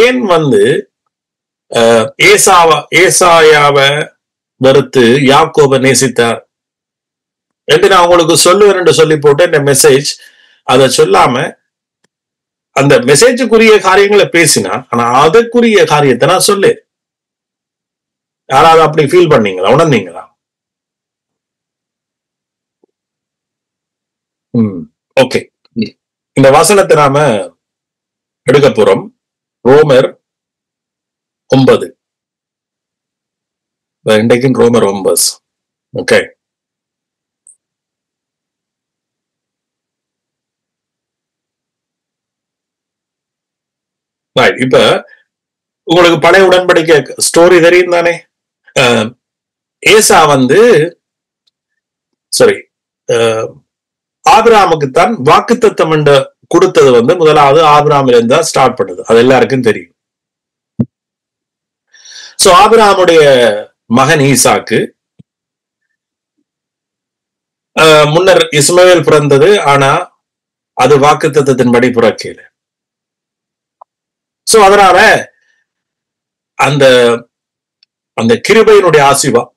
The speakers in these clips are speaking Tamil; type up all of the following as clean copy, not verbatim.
ஏன் ஏசாயாவை வெறுத்து யாக்கோபை நேசித்தார் என்று நான் உங்களுக்கு சொல்லுவேன் என்று சொல்லி போட்டு இந்த மெசேஜ் அதை சொல்லாம அந்த மெசேஜுக்குரிய காரியங்களை பேசினா, ஆனா அதற்குரிய காரியத்தை நான் சொல்லு. யாராவது அப்படி ஃபீல் பண்ணீங்களா, உணர்ந்தீங்களா? ஓகே, இந்த வசனத்தை நாம எடுக்க போறோம். ரோமர் 9. இன்றைக்கும் ரோமர் 9. ஓகே, இப்ப உங்களுக்கு பழைய உடன்படிக்கை ஸ்டோரி தெரியும் தானே? ஏசா ஆபிரகாமுக்குத்தான் வாக்குத்தத்தம் என்று கொடுத்தது முதலாவது ஆபிரகாமில இருந்தா ஸ்டார்ட் பண்ணுது. அது எல்லாருக்கும் தெரியும். சோ ஆபிரகாமுடைய மகன் ஈசாக்கு, முன்னர் இஸ்மவேல் பிறந்தது, ஆனா அது வாக்குத்தத்தத்தின்படி பிறக்கல. சோ அதனால அந்த அந்த கிருபையினுடைய ஆசீர்வாதம்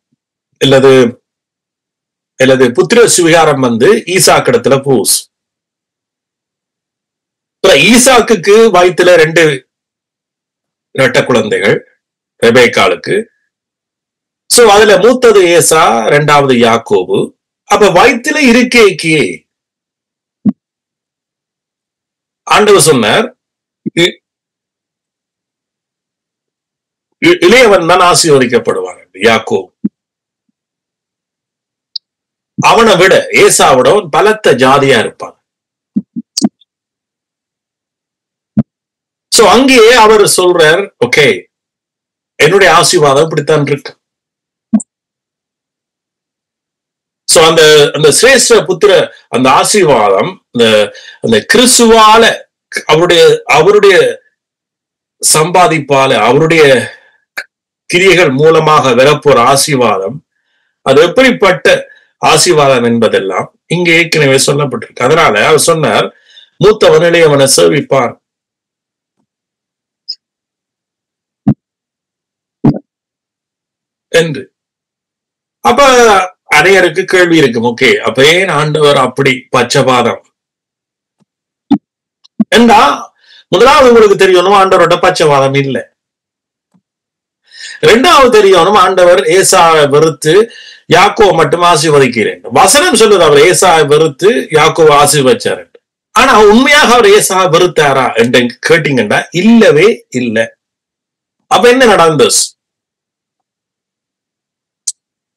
அல்லது புத்திர சுவிகாரம் ஈசாக்கிடத்துல பூஸ். ஈசாக்குக்கு வயிற்றுல 2 இரட்டை குழந்தைகள் ரெபேக்காளுக்கு. சோ அதுல மூத்தது ஏசா, 2வது யாக்கோபு. அப்ப வயிற்றுல இருக்கேக்கு ஆண்டவர் சொன்னார், இளையவன் தான் ஆசீர்வதிக்கப்படுவான். யாக்கோபு அவனை விட, ஏசாவோட பலத்த ஜாதியா இருப்பான். சோ அங்கேயே அவர் சொல்றார், ஓகே, என்னுடைய ஆசீர்வாதம் இப்படித்தான் இருக்கு. சோ அந்த சிரேஷ்ட புத்திர அந்த ஆசீர்வாதம் அந்த கிறிஸ்துவால அவருடைய சம்பாதிப்பால அவருடைய கிரியைகள் மூலமாக வரப்போற ஆசீர்வாதம், அது எப்படிப்பட்ட ஆசீர்வாதம் என்பதெல்லாம் இங்க ஏற்கனவே சொல்லப்பட்டிருக்கு. அதனால அவர் சொன்னார், மூத்தவன் இளையவனை சேவிப்பான் என்று. அப்ப அனைவருக்கு கேள்வி இருக்கும், ஓகே, அப்ப ஏன் ஆண்டவர் அப்படி பச்சபாதம் என்றா? முதலாவது உங்களுக்கு தெரியணும், ஆண்டவரோட பச்சவாதம் இல்லை. 2வது தெரியணும், ஆண்டவர் ஏசாவை வெறுத்து யாக்கோவை மட்டும் ஆசீர்வதிக்கிறேன். வசனம் சொல்லுது அவர் ஏசாவை வெறுத்து யாக்கோவை ஆசீர்வதிச்சார். ஆனா உண்மையாக அவர் ஏசாவை வெறுத்தாரா என்று கேட்டீங்கன்னா இல்லவே இல்லை. அப்ப என்ன நடந்தது?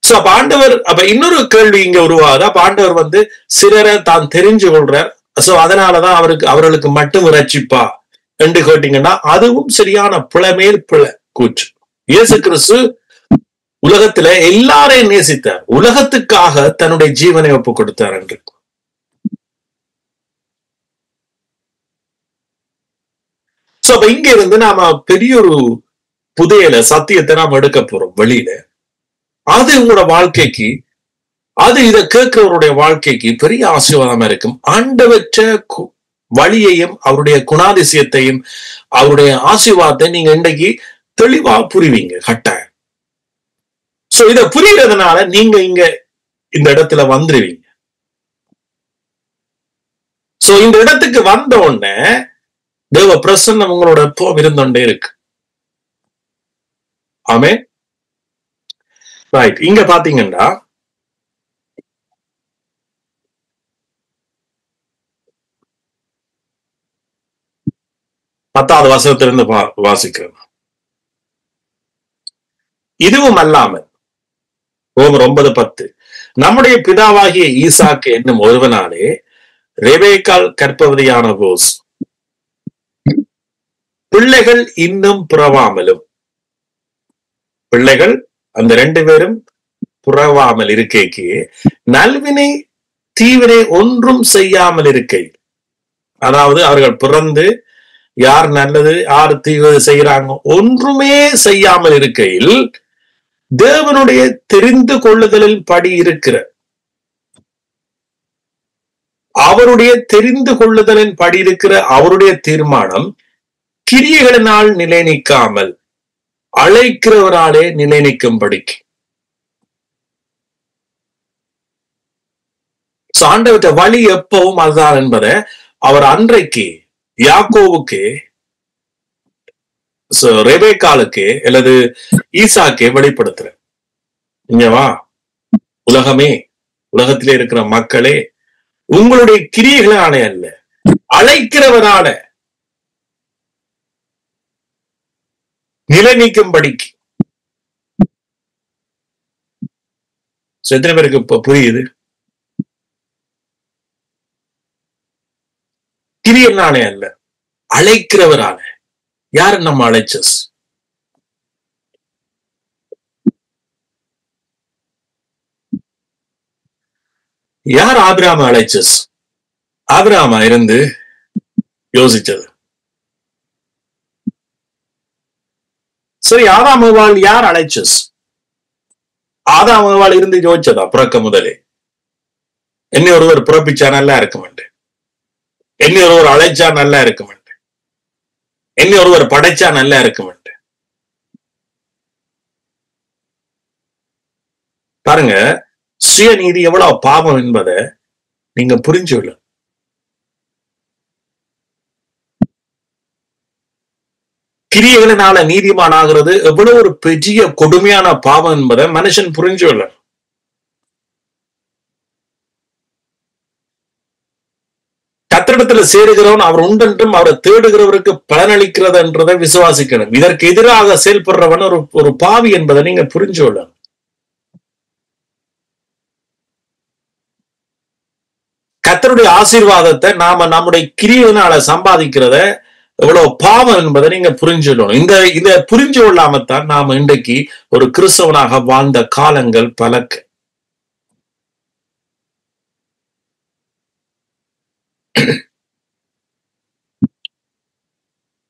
அப்ப ஆண்டவர், அப்ப இன்னொரு கேள்வி இங்க உருவாகுது. அப்ப ஆண்டவர் சிலரை தான் தெரிஞ்சு கொள்றார். சோ அதனாலதான் அவர்களுக்கு மட்டும் இரட்சிப்பா என்று கேட்டீங்கன்னா அதுவும் சரியான பிழைமேல் பிழை கூற்று. இயேசு கிறிஸ்து உலகத்துல எல்லாரையும் நேசித்தார், உலகத்துக்காக தன்னுடைய ஜீவனை ஒப்பு கொடுத்தார் என்று. சோ அப்ப இங்க இருந்து நாம பெரிய ஒரு புதையல சத்தியத்தை நாம எடுக்க போறோம் வெளியில. அது உங்களோட வாழ்க்கைக்கு, அது இதை கேட்கிறவருடைய வாழ்க்கைக்கு பெரிய ஆசீர்வாதமா இருக்கும். ஆண்டவற்ற வழியையும் அவருடைய குணாதிசயத்தையும் அவருடைய ஆசீர்வாதத்தை நீங்க இன்றைக்கு தெளிவா புரிவீங்க கட்டாயம். சோ இத புரியறதுனால நீங்க இங்க இந்த இடத்துல வந்துருவீங்க. சோ இந்த இடத்துக்கு வந்த உடனே தேவ பிரசன்னம் உங்களோட எப்போ இருந்தோண்டே இருக்கு. ஆமே, ரைட். இங்க பாத்தீங்கன்னா பத்தாவது வசனத்திலிருந்து வாசிக்கிறோம். இதுவும் அல்லாமல் ரோமர் 9:10, நம்முடைய பிதாவாகிய ஈசாக்கு என்னும் ஒருவனாலே ரெபேக்காள் கற்பவதியான போஸ் பிள்ளைகள் இன்னும் புறவாமலும், பிள்ளைகள் அந்த 2 பேரும் புறவாமல் இருக்கே, நல்வினை தீவினை ஒன்றும் செய்யாமல் இருக்கை. அதாவது அவர்கள் பிறந்து யார் நல்லது யார் தீவிர செய்யறாங்க ஒன்றுமே செய்யாமல் இருக்கையில் தேவனுடைய தெரிந்து கொள்ளுதலில் படி இருக்கிற, அவருடைய தெரிந்து கொள்ளுதலின் படி இருக்கிற அவருடைய தீர்மானம் கிரியைகளினால் நிலை நிற்காமல் அழைக்கிறவராலே நிலை நிற்கும்படிக்கு. ஆண்டவற்ற வழி எப்பவும் அதுதான் என்பதை அவர் அன்றைக்கு யாக்கோவுக்கு, ரெபேக்காலுக்கு அல்லது ஈசாக்கே வெளிப்படுத்துற. இங்க வா, உலகமே, உலகத்திலே இருக்கிற மக்களே, உங்களுடைய கிரியைகளாலே அல்ல, அழைக்கிறவரால நிலை நீக்கும்படிக்கு. எத்தனை பேருக்கு இப்ப புரியுது? கிரியைகளாலே அல்ல, அழைக்கிறவரால. யாரு நம்ம அழைச்சஸ்? யார் ஆபிரகாம் அழைச்சஸ்? ஆபிரகாமா இருந்து யோசிச்சது. சரி, ஆதாம் ஏவாள் யார் அழைச்சஸ்? ஆதாம் ஏவாள் இருந்து யோசிச்சதா? பிறக்க முதலே என்னை ஒருவர் பிறப்பிச்சா நல்லா இருக்குமெண்டு, என்னை ஒருவர் அழைச்சா நல்லா இருக்குமெண்டு, என்னை ஒருவர் படைச்சா நல்லா இருக்குமெண்டு. பாருங்க, சுயநீதி எவ்வளவு பாவம் என்பதை நீங்க புரிஞ்சுள்ள. கிரியைகளினால நீதிமான் ஆகிறது எவ்வளவு ஒரு பெரிய கொடுமையான பாவம் என்பதை மனுஷன் புரிஞ்சுள்ள. கத்திரிடத்துல சேருகிறவன் அவர் உண்டென்றும் அவரை தேடுகிறவருக்கு பலனளிக்கிறது என்றதை விசுவாசிக்கணும். இதற்கு எதிராக செயல்படுறவன் ஒரு பாவி என்பதை நீங்க புரிஞ்சுள்ள. கர்த்தருடைய ஆசீர்வாதத்தை நாம நம்முடைய கிரியையினால சம்பாதிக்கிறத எவ்வளவு பாவம் என்பதை நீங்க புரிஞ்சுக்கணும். இத புரிஞ்சு கொள்ளாமத்தான் நாம இன்றைக்கு ஒரு கிறிஸ்தவனாக வாழ்ந்த காலங்கள் பலக்கு.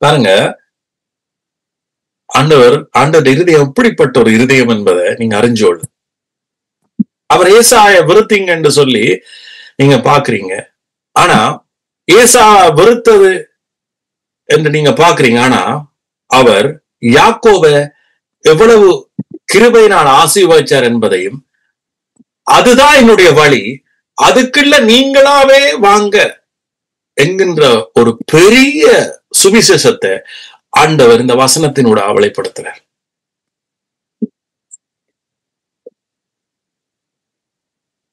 பாருங்க, ஆண்டவர் இருதயம் எப்படிப்பட்ட ஒரு இருதயம் என்பதை நீங்க அறிஞ்சோள். அவர் ஏசாய வெறுத்தீங்க என்று சொல்லி நீங்க பாக்குறீங்க. ஆனா ஏசா வெறுத்தது என்று நீங்க பாக்குறீங்க. ஆனா அவர் யாக்கோபை எவ்வளவு கிருபையினால் ஆசீர்வதிச்சார் என்பதையும், அதுதான் என்னுடைய வழி, அதுக்குள்ள நீங்களாவே வாங்க என்கின்ற ஒரு பெரிய சுவிசேஷத்தை ஆண்டவர் இந்த வசனத்தினோட அவளைப்படுத்துறார்.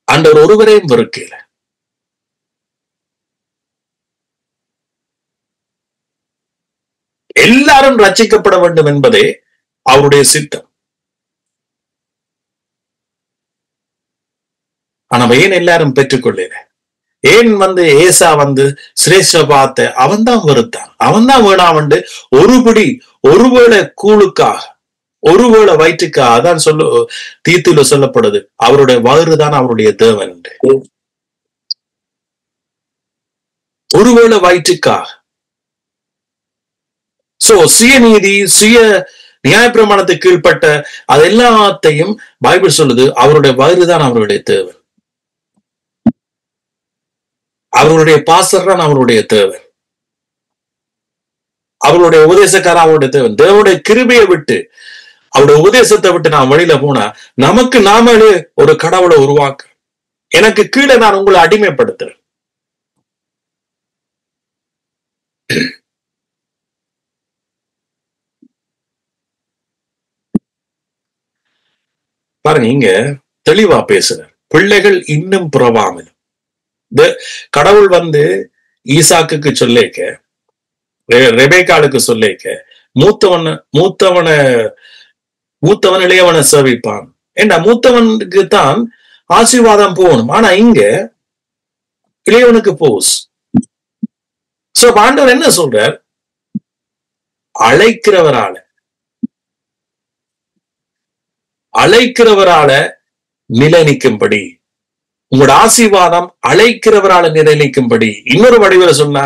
ஆண்டவர் ஒருவரையும் வெறுக்கல. எல்லாரும் ரட்சிக்கப்பட வேண்டும் என்பதே அவருடைய சித்தம். ஆனா ஏன் எல்லாரும் பெற்றுக்கொள்ளல? ஏன் ஏசா சிரேஷ்ட பார்த்த அவன் தான் வெறுத்தான், அவன் தான் வேணாம். ஒருவேளை கூழுக்காக, ஒருவேளை வயிற்றுக்காக, அதான் தீத்துல சொல்லப்படுது, அவருடைய வயிறுதான் அவருடைய தேவன். ஒருவேளை வயிற்றுக்காக. சுயநீதி, சுய நியாயப்பிரமாணத்துக்கு கீழ்பட்ட அது எல்லாத்தையும் பைபிள் சொல்லுது, அவருடைய வயிறுதான் அவருடைய தேவன், அவருடைய பாஸ்டர் தான் அவருடைய தேவன், அவருடைய உபதேசக்காரன் அவருடைய தேவன். தேவனுடைய கிருபையை விட்டு, அவருடைய உபதேசத்தை விட்டு நான் வெளியில போனா நமக்கு நாமளே ஒரு கடவுளை உருவாக்க, எனக்கு கீழே நான் உங்களை அடிமைப்படுத்துறேன். பாருங்க, இங்க தெளிவா பேசுறார். பிள்ளைகள் இன்னும் புறவாமல். கடவுள் ஈசாக்குக்கு சொல்லிக்க, ரெபேக்காளுக்கு சொல்லிக்க, மூத்தவன் இளையவனை சேவிப்பான். ஏண்டா மூத்தவனுக்கு தான் ஆசீர்வாதம் போகணும். ஆனா இங்க இளையவனுக்கு போஸ். ஆண்டவர் என்ன சொல்றார்? அழைக்கிறவரால நிலை நிற்கும்படி, உங்களோட ஆசீர்வாதம் அழைக்கிறவரால நிலை நிற்கும்படி. இன்னொரு வடிவில சொன்னா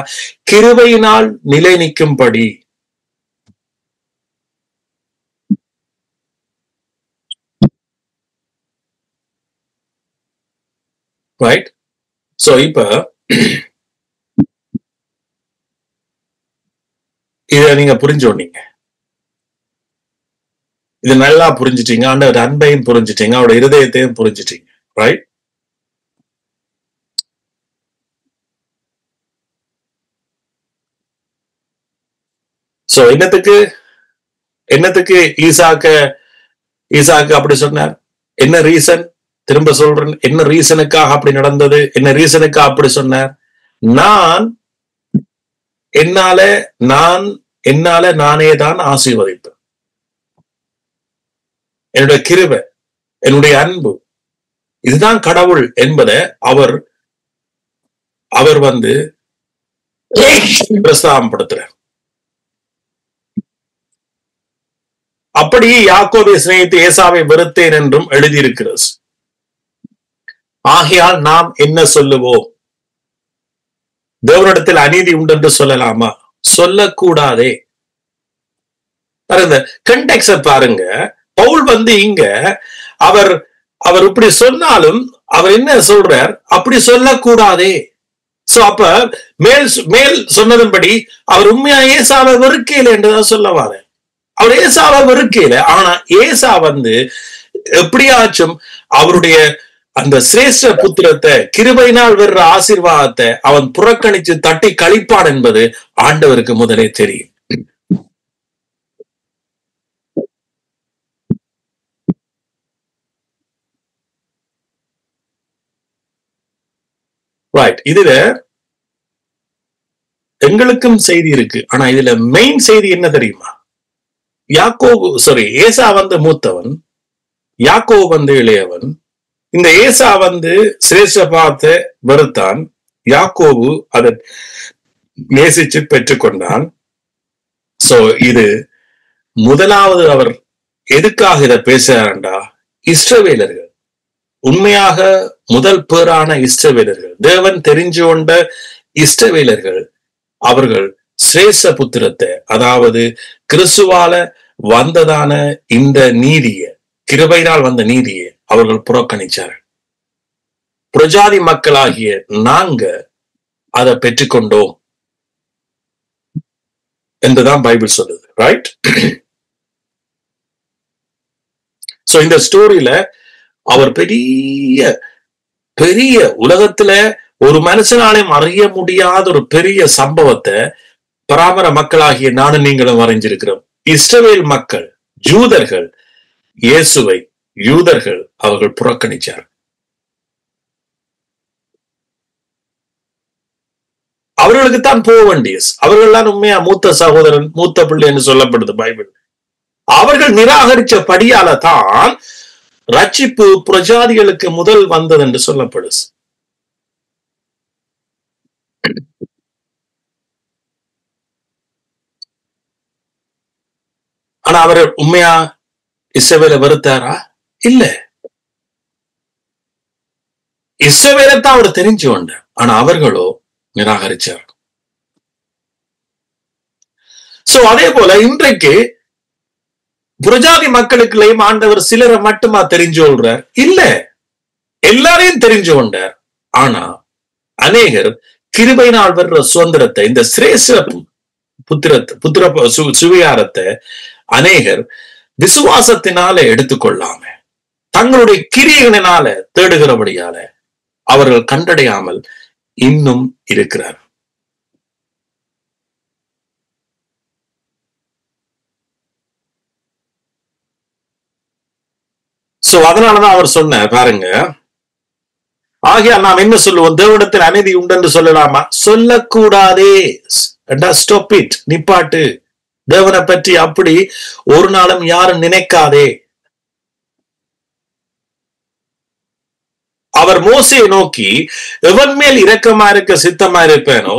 கிருபையினால் நிலை நிற்கும்படி. ரைட்? இப்ப இத நீங்க புரிஞ்சோன்னீங்க, இது நல்லா புரிஞ்சுட்டீங்க, ஆண்டவர் அன்பையும் புரிஞ்சுட்டீங்க, அவரோட இருதயத்தையும் புரிஞ்சுட்டீங்க, ரைட்? சோ என்னத்துக்கு ஈசாக்கு அப்படி சொன்னார்? என்ன ரீசன்? திரும்ப சொல்றேன், என்ன ரீசனுக்காக அப்படி நடந்தது? என்ன ரீசனுக்காக அப்படி சொன்னார்? நான் என்னால நானே தான் ஆசீர்வதிப்பேன். என்னுடைய கிருபை, என்னுடைய அன்பு, இதுதான் கடவுள் என்பதை அவர் வந்து பிரஸ்தாபப்படுத்துறார். அப்படி யாக்கோபை சிநேகித்து ஏசாவை வெறுத்தேன் என்றும் எழுதியிருக்கிறது. ஆகையால் நாம் என்ன சொல்லுவோம்? தேவனிடத்தில் அநீதி உண்டு என்று சொல்லலாமா? சொல்லக்கூடாதே. பாருங்க, கண்டெக்ஸ்ட பாருங்க. பவுல் வந்து இங்க அவர் இப்படி சொன்னாலும் அவர் என்ன சொல்றார்? அப்படி சொல்லக்கூடாதே. சோ அப்ப மேல் சொன்னதன்படி அவர் உண்மையா ஏசாவை வெறுக்கையில என்றுதான் சொல்ல வாரு. அவர் ஏசாவை வெறுக்கையில, ஆனா ஏசா வந்து எப்படியாச்சும் அவருடைய அந்த சிரேஷ்ட புத்திரத்தை, கிருபையினால் வர்ற ஆசீர்வாதத்தை அவன் புறக்கணிச்சு தட்டி கழிப்பான் என்பது ஆண்டவருக்கு முதலே தெரியும். ரைட். இதுல எங்களுக்கும் செய்தி இருக்கு. ஆனா இதுல மெயின் செய்தி என்ன தெரியுமா? ஏசா வந்து மூத்தவன், யாக்கோபு வந்து இளையவன். இந்த ஏசா வந்து சிரேஷ்ட பாவத்தை வெறுத்தான், யாக்கோபு அதை நேசிச்சு பெற்றுக்கொண்டான். சோ இது முதலாவது அவர் எதுக்காக இதை பேசுறாண்டா, இஸ்ரவேலர்கள், உண்மையாக முதல் பேரான இஸ்ரவேலர்கள், தேவன் தெரிஞ்சு கொண்ட இஸ்ரவேலர்கள், அவர்கள் சிரேஷ்ட புத்திரத்தை, அதாவது கிறிஸ்துவால வந்ததான இந்த நீதியை, கிருபையினால் வந்த நீதியை அவர்கள் புறக்கணிச்சார்கள். பிரஜாதி மக்களாகிய நாங்க அதை பெற்றுக்கொண்டோம் என்றுதான் பைபிள் சொல்லுது, ரைட்? சோ இந்த ஸ்டோரியில அவர் பெரிய உலகத்துல ஒரு மனுஷனாலையும் அறிய முடியாத ஒரு பெரிய சம்பவத்தை பராமர மக்களாகிய நானும் நீங்களும் வரைஞ்சிருக்கிறோம். இஸ்ரவேல் மக்கள், யூதர்கள், இயேசுவை யூதர்கள் அவர்கள் புறக்கணிச்சார். அவர்களுக்குத்தான் போக வேண்டிய, அவர்கள் தான் உண்மையா மூத்த சகோதரன், மூத்த பிள்ளை என்று சொல்லப்படுது பைபிள். அவர்கள் நிராகரிச்ச படியால தான் ரட்சிப்பு பிரஜாதிகளுக்கு முதல் வந்தது என்று சொல்லப்படுது. ஆனா அவர் உண்மையா இஸ்ரவேலை வெறுத்தாரா? இல்ல. இஸ்ரவேலைத்தான் அவர் தெரிஞ்சு கொண்டார், ஆனா அவர்களோ நிராகரிச்சார். சோ அதே போல இன்றைக்கு புரஜாதி மக்களுக்குள்ளேயும் ஆண்டவர் சிலரை மட்டுமா தெரிஞ்சு கொள்றார்? இல்ல, எல்லாரையும் தெரிஞ்சு கொண்டார். ஆனா அநேகர் கிருபையினால் வர்ற சுதந்திரத்தை, இந்த சிரேஷ்ட புத்திர சுவிகாரத்தை அநேகர் விசுவாசத்தினால எடுத்துக்கொள்ளாம தங்களுடைய கிரியைகளினால தேடுகிறபடியால அவர்கள் கண்டடையாமல் இன்னும் இருக்கிறார். சோ அதனாலதான் அவர் சொன்ன பாருங்க, ஆகையால் நாம் என்ன சொல்லுவோம்? தேவனிடத்தில் அநீதி உண்டு என்று சொல்லலாமா? சொல்லக்கூடாதே. ஸ்டாப் இட், நிப்பாட்டு. தேவனை பற்றி அப்படி ஒரு நாளும் யாரும் நினைக்காதே. அவர் மோசையை நோக்கி, எவன் மேல் இரக்கமா இருக்க சித்தமா இருப்பேனோ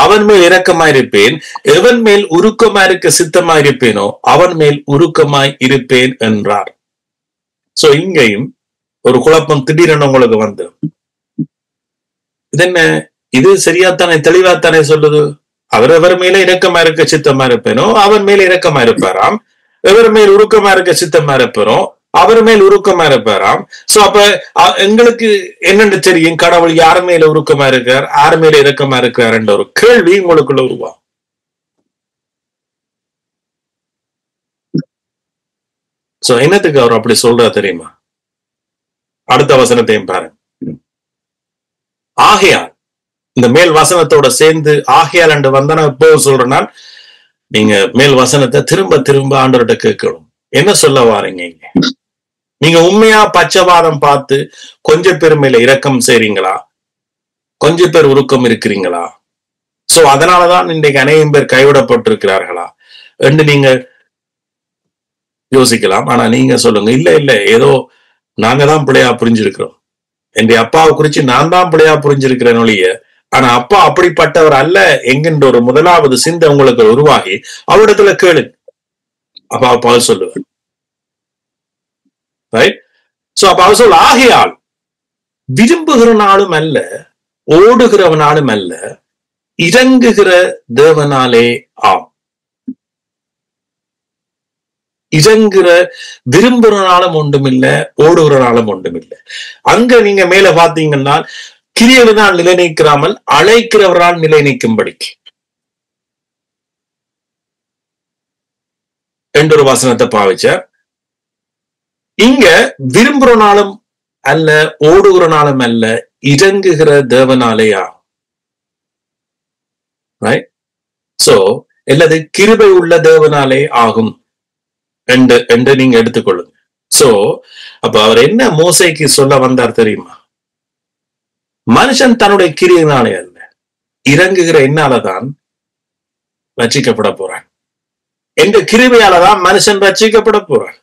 அவன் மேல் இரக்கமாய் இருப்பேன், எவன் மேல் உருக்கமாய் இருக்க சித்தமாய் இருப்பேனோ அவன் மேல் உருக்கமாய் இருப்பேன் என்றார். சோ இங்கேயும் ஒரு குழப்பம் திடீரென உங்களுக்கு வந்து, இது என்ன, இது சரியாத்தானே, தெளிவாத்தானே சொல்லுது. அவர் மேல இரக்கமா இருக்க சித்தமா இருப்பேனோ அவன் மேல இரக்கமா இருப்பாராம், எவர் மேல் உருக்கமா இருக்க சித்தமா இருப்பாரோ அவர் மேல் உருக்கமா இருப்பாராம். சோ அப்ப எங்களுக்கு என்னென்னு தெரியும் கடவுள் யார் மேல உருக்கமா இருக்கார், யார் மேல இரக்கமா இருக்கார் என்ற ஒரு கேள்வி உங்களுக்குள்ள உருவாகும். சோ என்னத்துக்கு அவர் அப்படி சொல்றா தெரியுமா? அடுத்த வசனத்தையும் பாருங்க. ஆகையால், இந்த மேல் வசனத்தோட சேர்ந்து ஆகையால் என்று வந்தா நான் இப்போ சொல்றேன்னா, நீங்க மேல் வசனத்தை திரும்ப திரும்ப ஆண்டவர்கிட்ட கேட்கணும். என்ன சொல்ல வாரீங்க இங்க? நீங்க உண்மையா பச்சைவாதம் பார்த்து கொஞ்சம் பேர் மேல இரக்கம் செய்றீங்களா? கொஞ்சம் பேர் உருக்கம் இருக்கிறீங்களா? சோ அதனாலதான் இன்றைக்கு அநேகம் பேர் கைவிடப்பட்டிருக்கிறார்களா என்று நீங்க யோசிக்கலாம். ஆனா நீங்க சொல்லுங்க, இல்ல இல்ல, ஏதோ நாங்க தான் பிள்ளையா புரிஞ்சிருக்கிறோம், என் அப்பாவை குறிச்சு நான் தான் பிள்ளையா புரிஞ்சிருக்கிறேன் ஒழிய, ஆனா அப்பா அப்படிப்பட்டவர் அல்ல என்கின்ற ஒரு முதலாவது சிந்தை உங்களுக்கு உருவாகி அவரிடத்துல கேளு, அப்பா பவுல் சொல்லுவார். ரைட்? சோ அப்ப அவர் சொல்ல, ஆகையால் விரும்புகிறவனாலும் அல்ல, ஓடுகிறவனாலும் அல்ல, இறங்குகிற தேவனாலே ஆம். இறங்குற விரும்புறனாலும் ஒன்றுமில்லை, ஓடுகிறனாலும் ஒன்றுமில்லை. அங்க நீங்க மேல பாத்தீங்கன்னா, கிரியையினால் நிலை நீக்கிறாமல் அழைக்கிறவரால் நிலை நீக்கும்படிக்கு என்றொரு வசனத்தை பாவிச்சார். இங்க விரும்புறனாலும் அல்ல, ஓடுகிறனாலும் அல்ல, இறங்குகிற தேவனாலே ஆம். ரைட்? சோ அல்லது கிருபை உள்ள தேவனாலே ஆகும் என்று நீங்க எடுத்துக்கொள்ளுங்க. சோ அப்ப அவர் என்ன மோசைக்கு சொல்ல வந்தார் தெரியுமா? மனுஷன் தன்னுடைய கிரியையினாலே அல்ல, இறங்குகிற என்னாலதான் ரட்சிக்கப்பட போறான், என்ற கிருபையாலதான் மனுஷன் ரட்சிக்கப்பட போறான்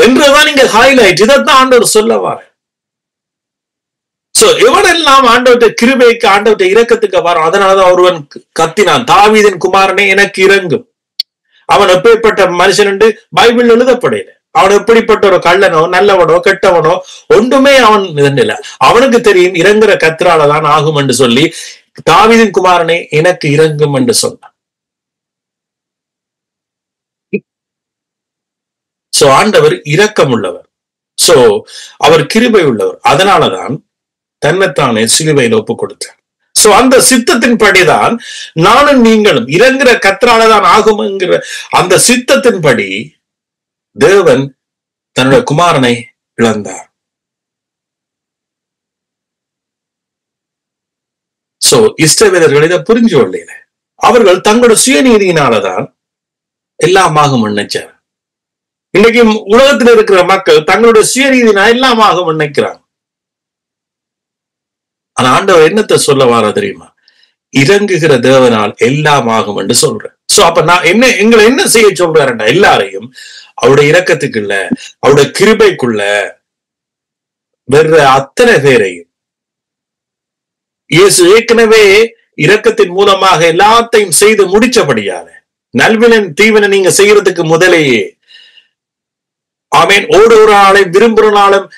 என்றுதான் நீங்க ஹைலைட். இதைத்தான் ஆண்டவர் சொல்லவார். சோ எவனெல்லாம் ஆண்டவர்கிட்ட கிருபைக்கு, ஆண்டவர்கிட்ட இரக்கத்துக்கு வரும், அதனாலதான் ஒருவன் கத்தினான், தாவீதின் குமாரனே எனக்கு இறங்கும். அவன் எப்படிப்பட்ட மனுஷன் என்று பைபிள் எழுதப்படையில. அவன் எப்படிப்பட்ட ஒரு கள்ளனோ நல்லவனோ கெட்டவனோ ஒன்றுமே அவன் இதனில்லை. அவனுக்கு தெரியும் இறங்குற கத்திராலதான் ஆகும் என்று சொல்லி, தாவீதின் குமாரனே எனக்கு இறங்கும் என்று சொன்னான். சோ ஆண்டவர் இரக்கம் உள்ளவர். சோ அவர் கிருபை உள்ளவர். அதனாலதான் தன்னைத்தானே சிலுவையில் ஒப்பு கொடுத்தார். சோ அந்த சித்தத்தின் படிதான் நானும் நீங்களும் இறங்குற கத்திராலதான் ஆகும் என்கிற அந்த சித்தத்தின்படி தேவன் தன்னுடைய குமாரனை இழந்தார். சோ இஸ்ரவேலர்கள் இதை புரிஞ்சு கொள்ளல. அவர்கள் தங்களோட சுயநீதியினாலதான் எல்லாம் ஆகும் நினைச்சார். இன்னைக்கு உலகத்தில் இருக்கிற மக்கள் தங்களுடைய சுயநீதினா எல்லாம் ஆகும் நினைக்கிறாங்க. ஆனா ஆண்டவர் என்னத்தை சொல்ல வார தெரியுமா? இறங்குகிற தேவனால் எல்லாம் ஆகும் என்று சொல்றேன். சோ அப்ப நான் எங்களை என்ன செய்ய சொல்றாருன்னா, எல்லாரையும் அவருடைய இரக்கத்துக்குள்ள, அவருடைய கிருபைக்குள்ள வெற அத்தனை பேரையும் இயேசு ஏற்கனவே இரக்கத்தின் மூலமாக எல்லாத்தையும் செய்து முடிச்சபடியால, நல்வினன் தீவினை நீங்க செய்யறதுக்கு முதலேயே, ஆமேன், ஓடுகிறாலும் விரும்புகிறாலும்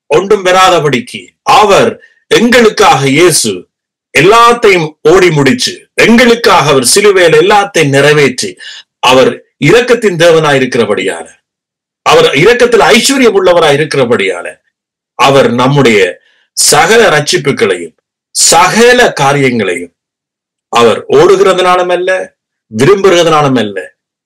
ஒன்றும் பெறாதபடிக்கு அவர் எங்களுக்காக இயேசு எல்லாத்தையும் ஓடி முடிச்சு, எங்களுக்காக அவர் சிலுவையில் எல்லாத்தையும் நிறைவேற்றி, அவர் இரக்கத்தின் தேவனாய் இருக்கிறபடியால, அவர் இரக்கத்தில் ஐஸ்வர்யம் உள்ளவராய் இருக்கிறபடியால, அவர் நம்முடைய சகல ரட்சிப்புகளையும் சகல காரியங்களையும் அவர் ஓடுகிறதுனாலும் அல்ல, விரும்புகிறதுனாலும் அல்ல,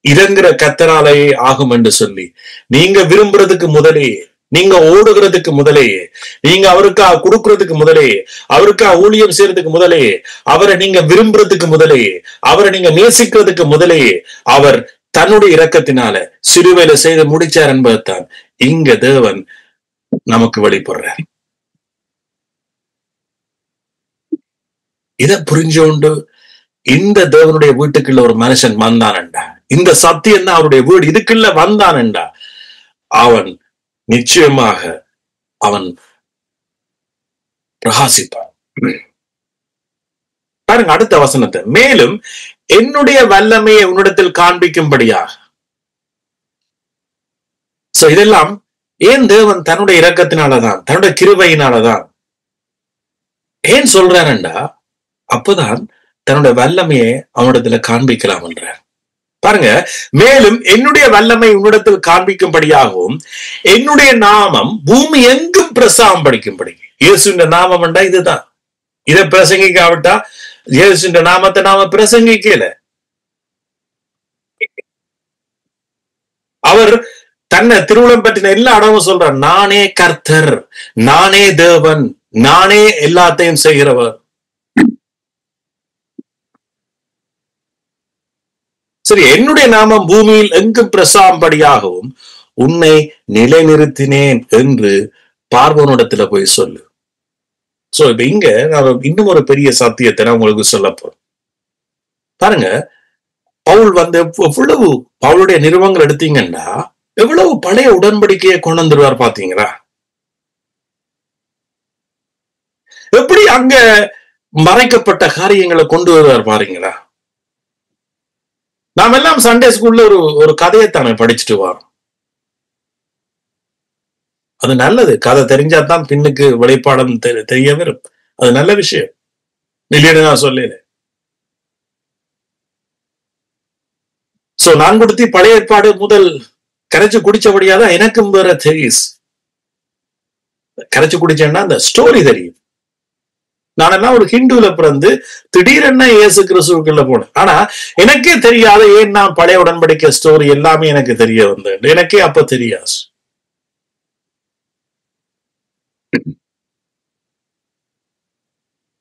இறங்குற கத்தராலேயே ஆகும் என்று சொல்லி, நீங்க விரும்புறதுக்கு முதலேயே, நீங்க ஓடுகிறதுக்கு முதலேயே, நீங்க அவருக்காக கொடுக்கறதுக்கு முதலேயே, அவருக்காக ஊழியம் செய்யறதுக்கு முதலேயே, அவரை நீங்க விரும்புறதுக்கு முதலேயே, அவரை நீங்க நேசிக்கிறதுக்கு முதலேயே அவர் தன்னுடைய இரக்கத்தினால சிலுவையில செய்து முடிச்சார் என்பதுதான் இங்க தேவன் நமக்கு வெளிப்படுறார். இதை புரிஞ்சோண்டு இந்த தேவனுடைய வீட்டுக்குள்ள ஒரு மனுஷன் வந்தானண்டா, இந்த சத்தியம் தான் அவருடைய வீடு, இதுக்குள்ள வந்தானண்டா, அவன் நிச்சயமாக அவன் பிரகாசிப்பான். பாருங்க அடுத்த வசனத்தை, மேலும் என்னுடைய வல்லமையை உன்னிடத்தில் காண்பிக்கும்படியாக. சோ இதெல்லாம் ஏன் தேவன் தன்னுடைய இரக்கத்தினாலதான், தன்னுடைய கிருபையினாலதான் ஏன் சொல்றாருண்டா, அப்பதான் தன்னுடைய வல்லமையை அவனிடத்துல காண்பிக்கலாம் என்றார். பாருங்க, மேலும் என்னுடைய வல்லமை உன்னிடத்தில் காண்பிக்கும்படியாகவும் என்னுடைய நாமம் பூமி எங்கும் பிரசாரம் படிக்கும்படி. இயேசுன்ற நாமம் என்றா இதுதான். இதை பிரசங்கிக்காவிட்டா இயேசுன்ற நாமத்தை நாம பிரசங்கிக்கல. அவர் தன்னை திருவுளம் பற்றின எல்லா இடமும் சொல்றார், நானே கர்த்தர், நானே தேவன், நானே எல்லாத்தையும் செய்கிறவர். சரி, என்னுடைய நாமம் பூமியில் எங்கும் பிரசாம்படியாகவும் உன்னை நிலைநிறுத்தினேன் என்று பார்வோனிடத்துல போய் சொல்லு. சோ இப்ப இங்க நான் இன்னும் ஒரு பெரிய சத்தியத்தை நான் உங்களுக்கு சொல்ல போறேன். பாருங்க, பவுல் எவ்வளவு பவுலுடைய நிறுவனங்கள் எடுத்தீங்கன்னா எவ்வளவு பழைய உடன்படிக்கையை கொண்டு வந்துருவார் பாத்தீங்களா? எப்படி அங்க மறைக்கப்பட்ட காரியங்களை கொண்டு வருவார் பாருங்களா? நாம் எல்லாம் சண்டே ஸ்கூல்ல ஒரு கதையைத்தானே படிச்சுட்டு வரோம். அது நல்லது, கதை தெரிஞ்சாதான் பின்னுக்கு வெளிப்பாடம் தெரிய வரும். அது நல்ல விஷயம் இல்லைன்னு நான் சொல்லல. சோ நான் கொடுத்தி பழைய ஏற்பாடு முதல் கரைச்சு குடிச்சபடியாதான் எனக்கும் வேற தெரியுது. கரைச்சு குடிச்சேன்னா அந்த ஸ்டோரி தெரியும். நானெல்லாம் ஒரு ஹிந்துல பிறந்து திடீரென்ன இயேசு கிறிஸ்துவுக்குள்ள போனேன். ஆனா எனக்கே தெரியாத ஏன் நான் பழைய உடன்படிக்கை ஸ்டோரி எல்லாமே எனக்கு தெரிய வந்தேன். எனக்கே அப்ப தெரியாது.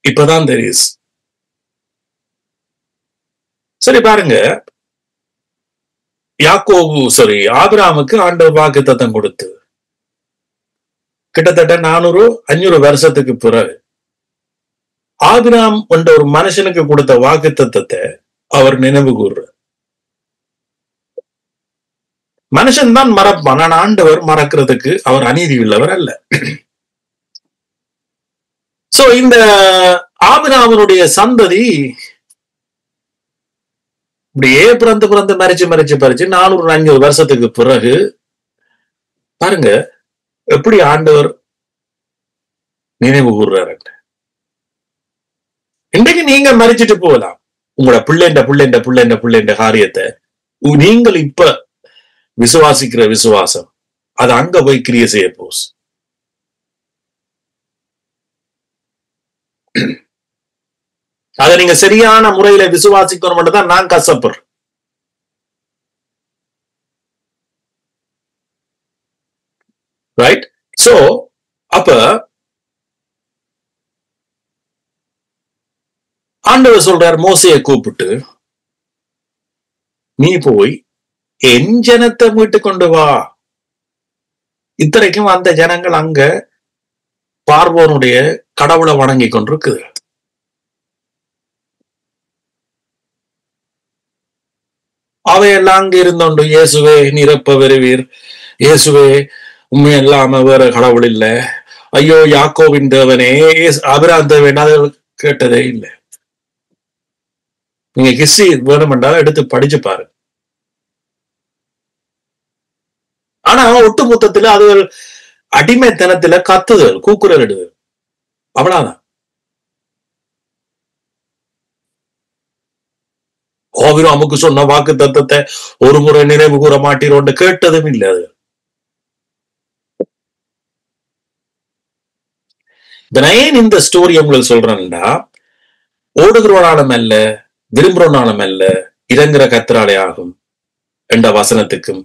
இப்பதான் தெரியுது. சரி பாருங்க, ஆபிரகாமுக்கு ஆண்டவர் வாக்குத்தத்தம் கொடுத்து கிட்டத்தட்ட 400-500 வருஷத்துக்கு பிறகு ஆபிரகாம் என்ற ஒரு மனுஷனுக்கு கொடுத்த வாக்குத்தத்தத்தை அவர் நினைவு கூறுறார். மனுஷன் தான் மறப்பான், ஆனா ஆண்டவர் மறக்கிறதுக்கு அவர் அநீதி உள்ளவர் அல்ல. சோ இந்த ஆபிரகாமுடைய சந்ததி இப்படியே பிறந்து மறிச்சு 400-500 வருஷத்துக்கு பிறகு பாருங்க எப்படி ஆண்டவர் நினைவு கூறுறாரு. இன்றைக்கு நீங்க மறிச்சிட்டு போகலாம், உங்களோட பிள்ளைண்ட காரியத்தை நீங்கள் இப்ப விசுவாசிக்கிற விசுவாசம் அது அங்க போய் கிரியை செய்ய போஸ். அதை நீங்க சரியான முறையில விசுவாசிக்கணும் தான் நான் கசப்படுறேன். ரைட்? சோ அப்ப ஆண்டவர் சொல்றார், மோசையை கூப்பிட்டு நீ போய் என் ஜனத்தை மீட்டு கொண்டு வா. இத்தனைக்கும் அந்த ஜனங்கள் அங்க பார்வோனுடைய கடவுளை வணங்கி கொண்டிருக்குது. அவையெல்லாம் அங்க இருந்தோண்டு, இயேசுவே நிரப்ப வருவீர், இயேசுவே உண்மை இல்லாம வேற கடவுள் இல்ல, ஐயோ யாக்கோவின் தேவனே, ஆபிரகாம் தேவன், அதை கேட்டதே இல்லை. நீங்க ஹிஸ்டரி வேணுமென்றாலும் எடுத்து படிச்சு பாரு. ஆனா ஒட்டுமொத்தத்துல அது அடிமைத்தனத்துல கத்துதல், கூக்குரல் இடுதல், அவ்வளவுதான். ஆபிரகாமுக்கு சொன்ன வாக்கு தத்தத்தை ஒரு முறை நினைவு கூற மாட்டீரோன்னு கேட்டதும் இல்லை. அது ஏன் இந்த ஸ்டோரி உங்களுக்கு சொல்றேன்னா, ஓடுகிறோனாலும் அல்ல விரும்புறோனாலும் அல்ல இறங்குற கத்திராலே ஆகும் என்ற வசனத்துக்கும்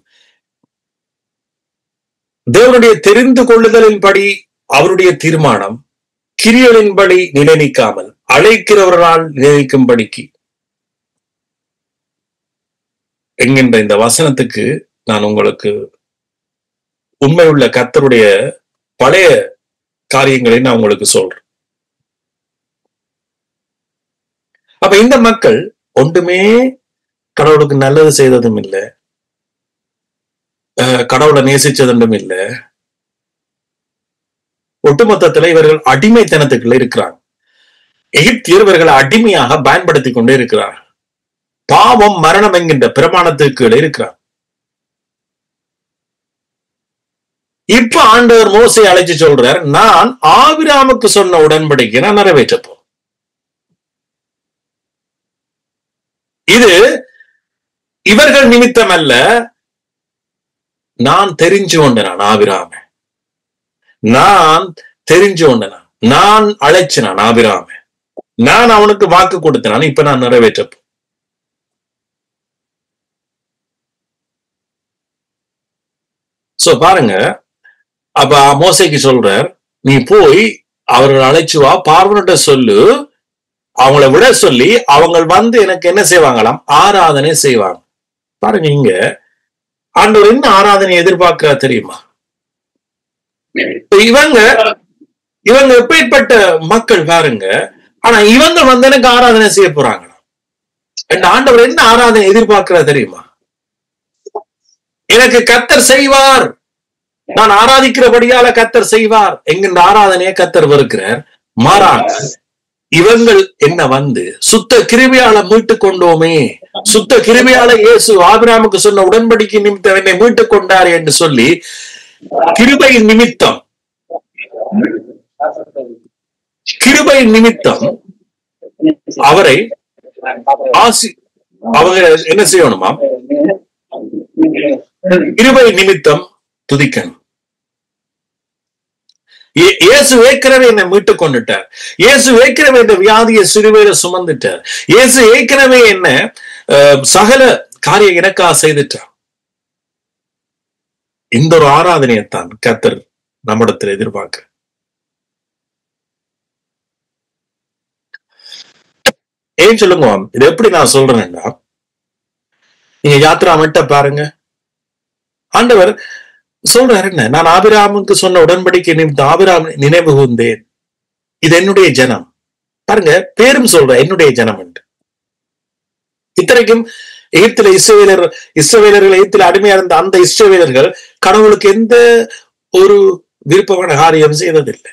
தேவனுடைய தெரிந்து கொள்ளுதலின்படி அவருடைய தீர்மானம் கிரியலின்படி நிலை நிற்காமல் அழைக்கிறவர்களால் நிலைக்கும்படிக்கு என்கின்ற இந்த வசனத்துக்கு நான் உங்களுக்கு உண்மையுள்ள கர்த்தருடைய பழைய காரியங்களை நான் உங்களுக்கு சொல்றேன். அப்ப இந்த மக்கள் ஒன்றுமே கடவுளுக்கு நல்லது செய்ததும் இல்லை, கடவுளை நேசிச்சதும் இல்லை. ஒட்டுமொத்தத்துல இவர்கள் அடிமைத்தனத்துக்குள்ள இருக்கிறாங்க. எகிப்தியர் இவர்களை அடிமையாக பயன்படுத்தி கொண்டே இருக்கிறார். பாவம் மரணம் என்கின்ற பிரமாணத்துக்கு இருக்கிறார். இப்ப ஆண்டவர் மோசையை அழைச்சு சொல்றார், நான் ஆபிரகாமுக்கு சொன்ன உடன்படிக்கை நான் நிறைவேற்றப்போ. இது இவர்கள் நிமித்தம் அல்ல, நான் தெரிஞ்சு கொண்டேன் ஆபிரகாம, நான் தெரிஞ்சு கொண்டேன், நான் அழைச்சினான் ஆபிரகாம, நான் அவனுக்கு வாக்கு கொடுத்தேன், இப்ப நான் நிறைவேற்றப்போ. சோ பாருங்க, அப்ப மோசேக்கு சொல்றார், நீ போய் அவர்கள் அழைச்சு வா, பார்வன்கிட்ட சொல்லு, அவங்கள விட சொல்லி அவங்க வந்து எனக்கு என்ன செய்வாங்களாம், ஆராதனை செய்வாங்க. பாருங்க, இங்க ஆண்டவர் என்ன ஆராதனை எதிர்பார்க்க தெரியுமா? இவங்க எப்படிப்பட்ட மக்கள் பாருங்க. ஆனா இவங்க வந்து எனக்கு ஆராதனை செய்ய போறாங்க. ஆண்டவர் என்ன ஆராதனை எதிர்பார்க்கிற தெரியுமா? எனக்கு கர்த்தர் செய்வார், நான் ஆராதிக்கிறபடியால கர்த்தர் செய்வார் என்கின்ற ஆராதனையை கர்த்தர் வெறுக்கிறார். மாறாக இவங்கள் என்ன வந்து சுத்த கிருபையால மீட்டு கொண்டோமே, சுத்த கிருபையால இயேசு ஆபிரகாமுக்கு சொன்ன உடன்படிக்கை நிமித்தம் என்னை மீட்டு கொண்டார் என்று சொல்லி கிருபையின் நிமித்தம் அவரை அவங்க என்ன செய்யணுமா? கிருபை நிமித்தம் துதிக்கணும். இயேசு ஏற்கனவே என்னை மீட்டு கொண்டுட்டார். இயேசு ஏற்கனவே இந்த வியாதியை சிறுவையில சுமந்துட்டார். இயேசு ஏற்கனவே என்ன சகல காரியம் எனக்கா செய்துட்டார். இந்த ஒரு ஆராதனையைத்தான் கர்த்தர் நம்மிடத்தில் எதிர்பார்க்க. ஏன் சொல்லுங்க, இது எப்படி நான் சொல்றேன்னா, நீங்க யாத்ரா மட்டும் பாருங்க, ஆண்டவர் சொல்றாரு என்ன, நான் ஆபிரகாமுக்கு சொன்ன உடன்படிக்கை நிமித்தம் ஆபிரகாம் நினைவு கூர்ந்தேன், இது என்னுடைய ஜனம். பாருங்க, பேரும் சொல்ற என்னுடைய ஜனம் என்று. இத்தனைக்கும் எகிப்தில இஸ்ரவேலர்கள் எகிப்தில அடிமையா இருந்த அந்த இஸ்ரவேலர்கள் கடவுளுக்கு எந்த ஒரு விருப்பமான காரியம் செய்ததில்லை.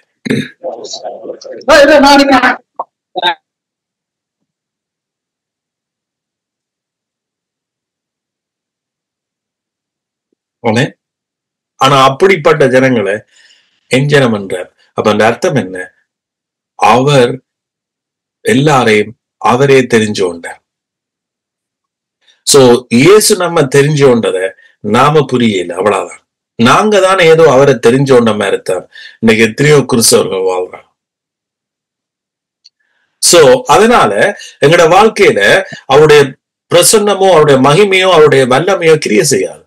ஆனா அப்படிப்பட்ட ஜனங்களை என் ஜனம் என்றார். அப்ப அந்த அர்த்தம் என்ன? அவர் எல்லாரையும் அவரே தெரிஞ்சு கொண்டார். சோ இயேசு நம்ம தெரிஞ்சு கொண்டதை நாம புரியல, அவ்வளவுதான். நாங்க தானே ஏதோ அவரை தெரிஞ்சு கொண்ட மாதிரி தான் இன்னைக்கு எத்தனையோ கிறிஸ்தவர்கள் வாழ்றாங்க. சோ அதனால எங்களோட வாழ்க்கையில அவருடைய பிரசன்னமோ அவருடைய மகிமையோ அவருடைய வல்லமையோ கிரிய செய்யாது.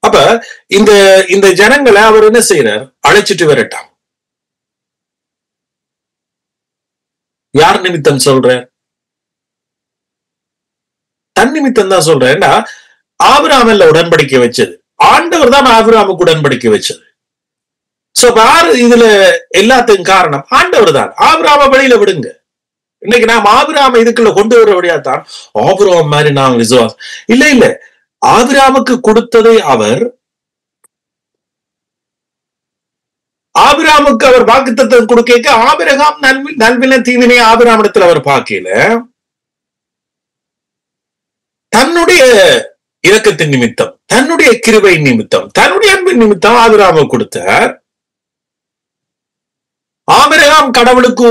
அப்ப இந்த ஜனங்களை அவர் என்ன செய்யறார்? அழைச்சிட்டு வரட்டான். யார் நிமித்தம் சொல்ற? தன் நிமித்தம் தான் சொல்றேன். ஏன்னா ஆபிரகாம்ல உடன்படிக்கை வச்சது ஆண்டவர் தான், ஆபிரகாமுக்கு உடன்படிக்கை வச்சது. சோ யாரு இதுல எல்லாத்துக்கும் காரணம்? ஆண்டவர் தான். ஆபிரகாம வழியில விடுங்க. இன்னைக்கு நாம் ஆபிரகாம இதுக்குள்ள கொண்டு வரபடியா தான் ஆபிரகாம் மாதிரி நாம் விசுவாசம் இல்ல. ஆபிரகாமுக்கு கொடுத்ததை ஆபிரகாமுக்கு அவர் வாக்குத்தத்தம் கொடுக்க ஆபிரகாம் நல்வினை தீவினை ஆபிரகாமிடத்தில் அவர் பார்க்கல. தன்னுடைய இரக்கத்தின் நிமித்தம், தன்னுடைய கிருபை நிமித்தம், தன்னுடைய அன்பின் நிமித்தம் ஆபிரகாமுக்கு கொடுத்தார். ஆபிரகாம் கடவுளுக்கு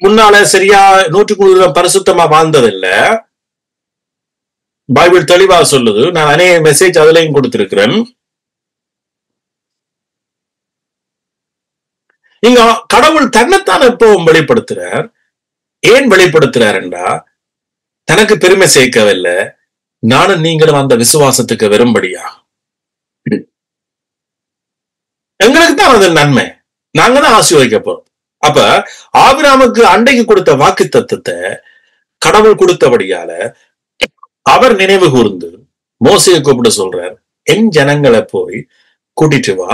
முன்னால சரியா 100% பரிசுத்தமா வாழ்ந்ததில்லை. பைபிள் தெளிவா சொல்லுது. நான் அநேக மெசேஜ் அதுலயும் கொடுத்திருக்கிறேன். இங்க கடவுள் தன்னைத்தான் எப்பவும் வெளிப்படுத்துறார். ஏன் வெளிப்படுத்துறார் என்றா, தனக்கு பெருமை சேர்க்கவில்லை, நானும் நீங்களும் அந்த விசுவாசத்துக்கு வரும்படியா. எங்களுக்கு தான் அது நன்மை, நாங்க தான் ஆசீர்வதிக்க போறோம். அப்ப ஆபிரகாமுக்கு அண்டைக்கு கொடுத்த வாக்கு தத்தத்தை கடவுள் கொடுத்தபடியால அவர் நினைவு கூர்ந்து மோசேயை கூப்பிட்டு சொல்றார், என் ஜனங்களை போய் கூட்டிட்டு வா,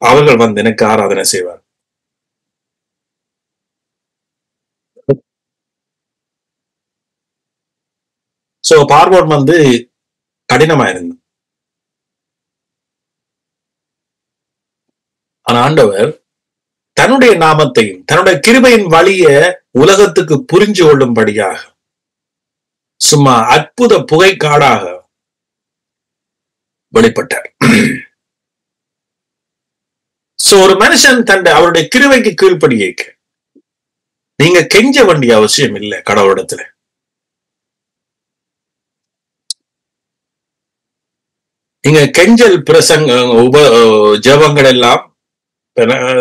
அவர்கள் வந்து எனக்கு ஆராதனை செய்வார். சோ பார்வோன் வந்து கடினமா இருந்தது. ஆனா ஆண்டவர் தன்னுடைய நாமத்தையும் தன்னுடைய கிருபையின் வழிய உலகத்துக்கு புரிஞ்சு கொள்ளும்படியாக சும்மா அற்புத புகைக்காடாக வெளிப்பட்டார். சோ ஒரு மனுஷன் அவருடைய கிருபைக்கு கீழ்ப்படியேக்க நீங்க கெஞ்ச வேண்டிய அவசியம் இல்லை. கடவுளிடத்துல நீங்க கெஞ்சல் பிரசங்க ஜபங்கள் எல்லாம்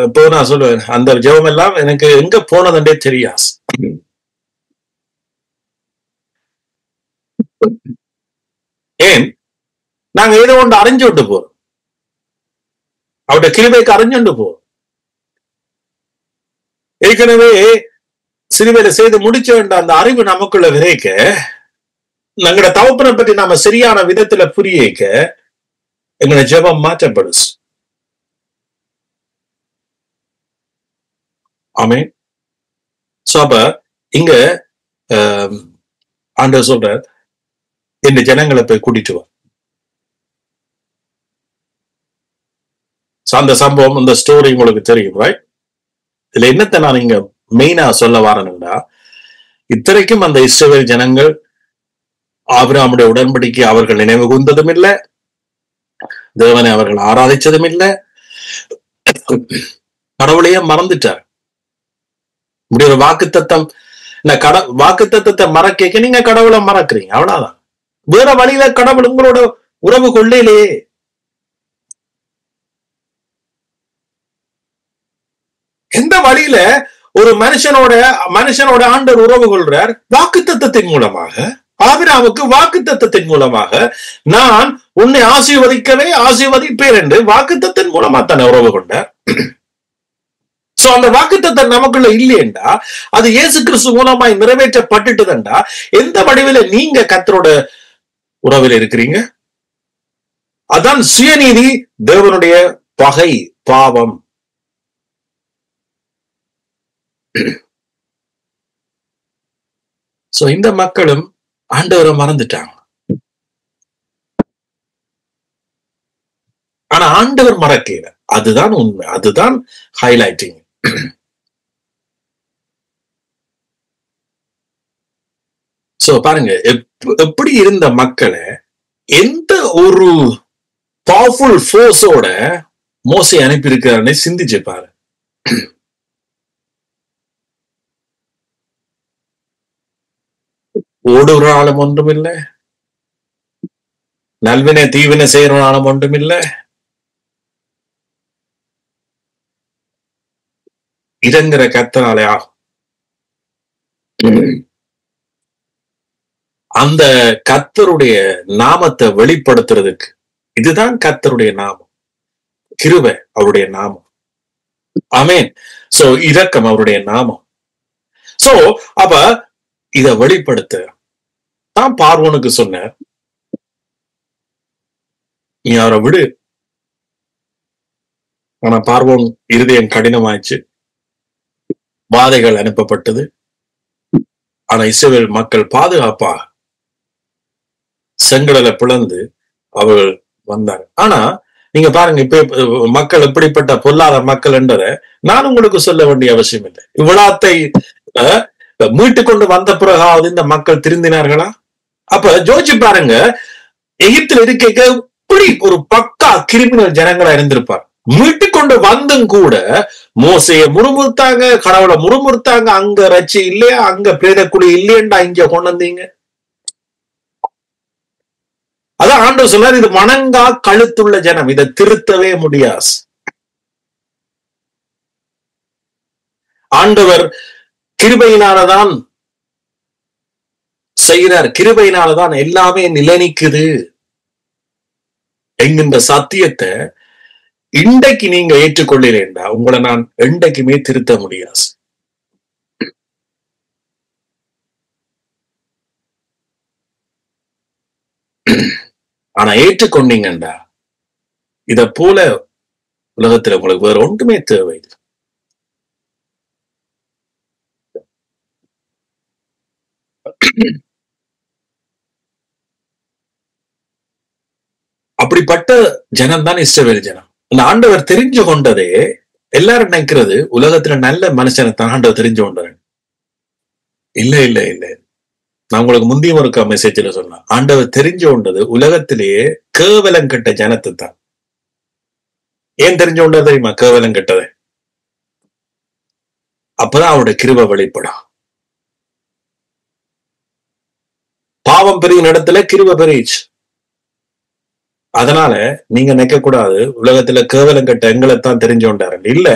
இப்போ நான் சொல்லுவேன், அந்த ஜபம் எல்லாம் எனக்கு எங்க போனதுன்றே தெரியாது. ஏன் நாங்க ஏதோ ஒன்று அறிஞ்சோண்டு போறோம், அவருடைய கிருபைக்கு அறிஞ்சோண்டு போறோம். ஏற்கனவே சிறுவையில செய்து முடிச்ச வேண்டாம் அந்த அறிவு நமக்குள்ள விரைக்க, எங்களோட தகப்பனை பற்றி நாம சரியான விதத்துல புரியிக்க எங்களோட ஜெபம் மாற்றப்படுச்சு. ஆமென். சோ அப்ப இங்க ஆண்டவர் சொல்றார், இந்த ஜனங்களை போய் கூட்டிட்டு வா. அந்த சம்பவம், இந்த ஸ்டோரி உங்களுக்கு தெரியும், ரைட்? இதுல என்னத்தை நான் இங்க மெயினா சொல்ல வரேன்னா, இத்தனைக்கும் அந்த இஸ்ரவேல் ஜனங்கள் ஆபிரகாமுடைய உடன்படிக்கை அவர்கள் நினைவு கூர்ந்ததும் இல்லை, தேவனை அவர்கள் ஆராதிச்சதும் இல்லை, கடவுளையே மறந்துட்டார். இப்படி ஒரு வாக்குத்தத்தம், வாக்குத்தத்தத்தை மறக்க நீங்க கடவுளை மறக்கிறீங்க, அவ்வளவுதான். வேற வழியில கடவுள் உங்களோட உறவு கொள்ளையிலேயே. எந்த வழியில ஒரு மனுஷனோட ஆண்டவர் உறவு கொள்றார்? வாக்குத்தத்தத்தின் மூலமாக. ஆபிரகாமுக்கு வாக்குத்தத்தத்தின் மூலமாக, நான் உன்னை ஆசீர்வதிக்கவே ஆசீர்வதிப்பேன் என்று வாக்குத்தத்தின் மூலமா தானே உறவு கொண்டார். சோ அந்த வாக்குத்தத்தம் நமக்குள்ள இல்லையேண்டா, அது இயேசு கிறிஸ்து மூலமாய் நிறைவேற்றப்பட்டுட்டுதண்டா, எந்த வடிவில நீங்க கர்த்தரோட உறவில் இருக்கிறீங்க? அதான் சுயநீதி, தேவனுடைய பகை, பாவம். சோ இந்த மக்களும் ஆண்டவரை மறந்துட்டாங்க. ஆனா ஆண்டவர் மறக்கல, அதுதான் உண்மை, அதுதான் ஹைலைட்டிங். சோ பாருங்க, எப்படி இருந்த மக்களை எந்த ஒரு பவர்ஃபுல் ஃபோர்ஸோட மோசே அனுப்பி இருக்கிறாருன்னு சிந்திச்சு பாரு. ஓடுற ஆளும் ஒன்றும் இல்லை, நல்வினை தீவினை செய்யற ஆளும் ஒன்றும் இல்லை, இறங்குற கர்த்தராலே ஆகும். அந்த கர்த்தருடைய நாமத்தை வெளிப்படுத்துறதுக்கு, இதுதான் கர்த்தருடைய நாமம், கிருபை அவருடைய நாமம். ஆமென். சோ இரக்கம் அவருடைய நாமம். சோ அப்ப இத வெளிப்படுத்த தான் பார்வோனுக்கு சொன்னார், நீ அவரை விடு. ஆனா பார்வோன் இருதயம் கடினமாயிடுச்சு, வாதைகள் அனுப்பப்பட்டது. ஆனா இஸ்ரவேல் மக்கள் பாதுகாப்பா செங்கடலை பிளந்து அவர்கள் வந்தார். ஆனா நீங்க பாருங்க, இப்ப மக்கள் எப்படிப்பட்ட பொல்லாத மக்கள் என்றதை நான் உங்களுக்கு சொல்ல வேண்டிய அவசியம் இல்லை. இவ்வளத்தை மீட்டு கொண்டு வந்த பிறகாவது இந்த மக்கள் திருந்தினார்களா? அப்ப ஜோதிச்சு பாருங்க, எகிப்தில் இருக்க இப்படி ஒரு பக்கா கிரிமினல் ஜனங்களா இருந்திருப்பார். மீட்டு கொண்டு வந்தும் கூட மோசைய முறுமுறுத்தாங்க, கடவுளை முறுமுறுத்தாங்க. அங்க ரச்சி இல்லையா, அங்க பிரேதக்குழி இல்லையண்டா, இங்க கொண்டு வந்தீங்க. அதான் ஆண்டவர் சொன்னார், இது வணங்கா கழுத்துள்ள ஜனம், இதை திருத்தவே முடியாது. ஆண்டவர் கிருபையினாலதான் செய்கிறார், கிருபையினாலதான் எல்லாமே நிலைநிக்குது என்கின்ற சத்தியத்தை இன்றைக்கு நீங்க ஏற்றுக்கொள்ளலேண்டா, உங்களை நான் என்றைக்குமே திருத்த முடியாது. ஆனா ஏற்றுக்கொண்டீங்கண்டா, இத போல உலகத்துல உங்களுக்கு வேற ஒன்றுமே தேவையில்லை. அப்படிப்பட்ட ஜனம் தான் இஸ்ரவேல் ஜனம். இந்த ஆண்டவர் தெரிஞ்சு கொண்டதே, எல்லாரும் நினைக்கிறது உலகத்துல நல்ல மனுஷனை தான் ஆண்டவர் தெரிஞ்சு கொண்டாரு. இல்ல இல்ல இல்ல, நான் உங்களுக்கு முந்தைய ஒரு மெசேஜ்ல சொன்னேன், ஆண்டவர் தெரிஞ்சு கொண்டது உலகத்திலேயே கேவலம் கெட்ட ஜனத்தை தான். ஏன் தெரிஞ்சு கொண்டது தெரியுமா? கேவலம் கெட்டது. அப்பதான் அவருடைய கிருபை வெளிப்படும். பாவம் பெரிய இடத்துல கிருபை பெரிச்சு. அதனால நீங்க நினைக்க கூடாது உலகத்துல கேவலம் கட்ட எங்களைத்தான் தெரிஞ்சு கொண்டாரு. இல்ல,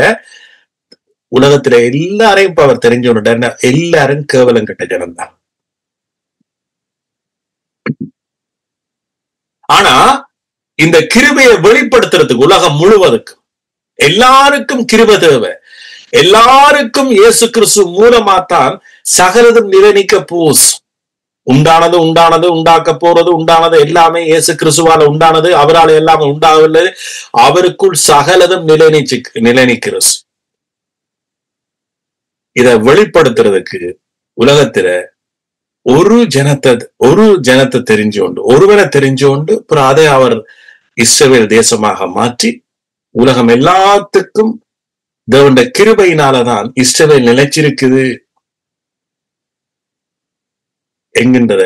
உலகத்துல எல்லாரையும் இப்ப அவர் தெரிஞ்சு கொண்டாரு. எல்லாரும் கேவலம் கட்ட ஜனம்தான். ஆனா இந்த கிருபையை வெளிப்படுத்துறதுக்கு உலகம் முழுவதுக்கும் எல்லாருக்கும் கிருபை தேவை. எல்லாருக்கும் இயேசு கிறிஸ்து மூலமாத்தான் சகலதும் நிலைநிற்க போஸ். உண்டானது உண்டாக்க போறது உண்டானது எல்லாமே இயேசு கிறிஸ்துவால உண்டானது. அவரால் எல்லாமே உண்டாகவில்லை. அவருக்குள் சகலதும் நிலைநிற்கிறது. இதை வெளிப்படுத்துறதுக்கு உலகத்துல ஒரு ஜனத்தை தெரிஞ்சோண்டு, ஒருவரை தெரிஞ்சோண்டு அப்புறம் அதை அவர் இஸ்ரவேல் தேசமாக மாற்றி உலகம் எல்லாத்துக்கும் தேவனுடைய கிருபையினாலதான் இஸ்ரவேல் நிலைச்சிருக்குது என்கின்றத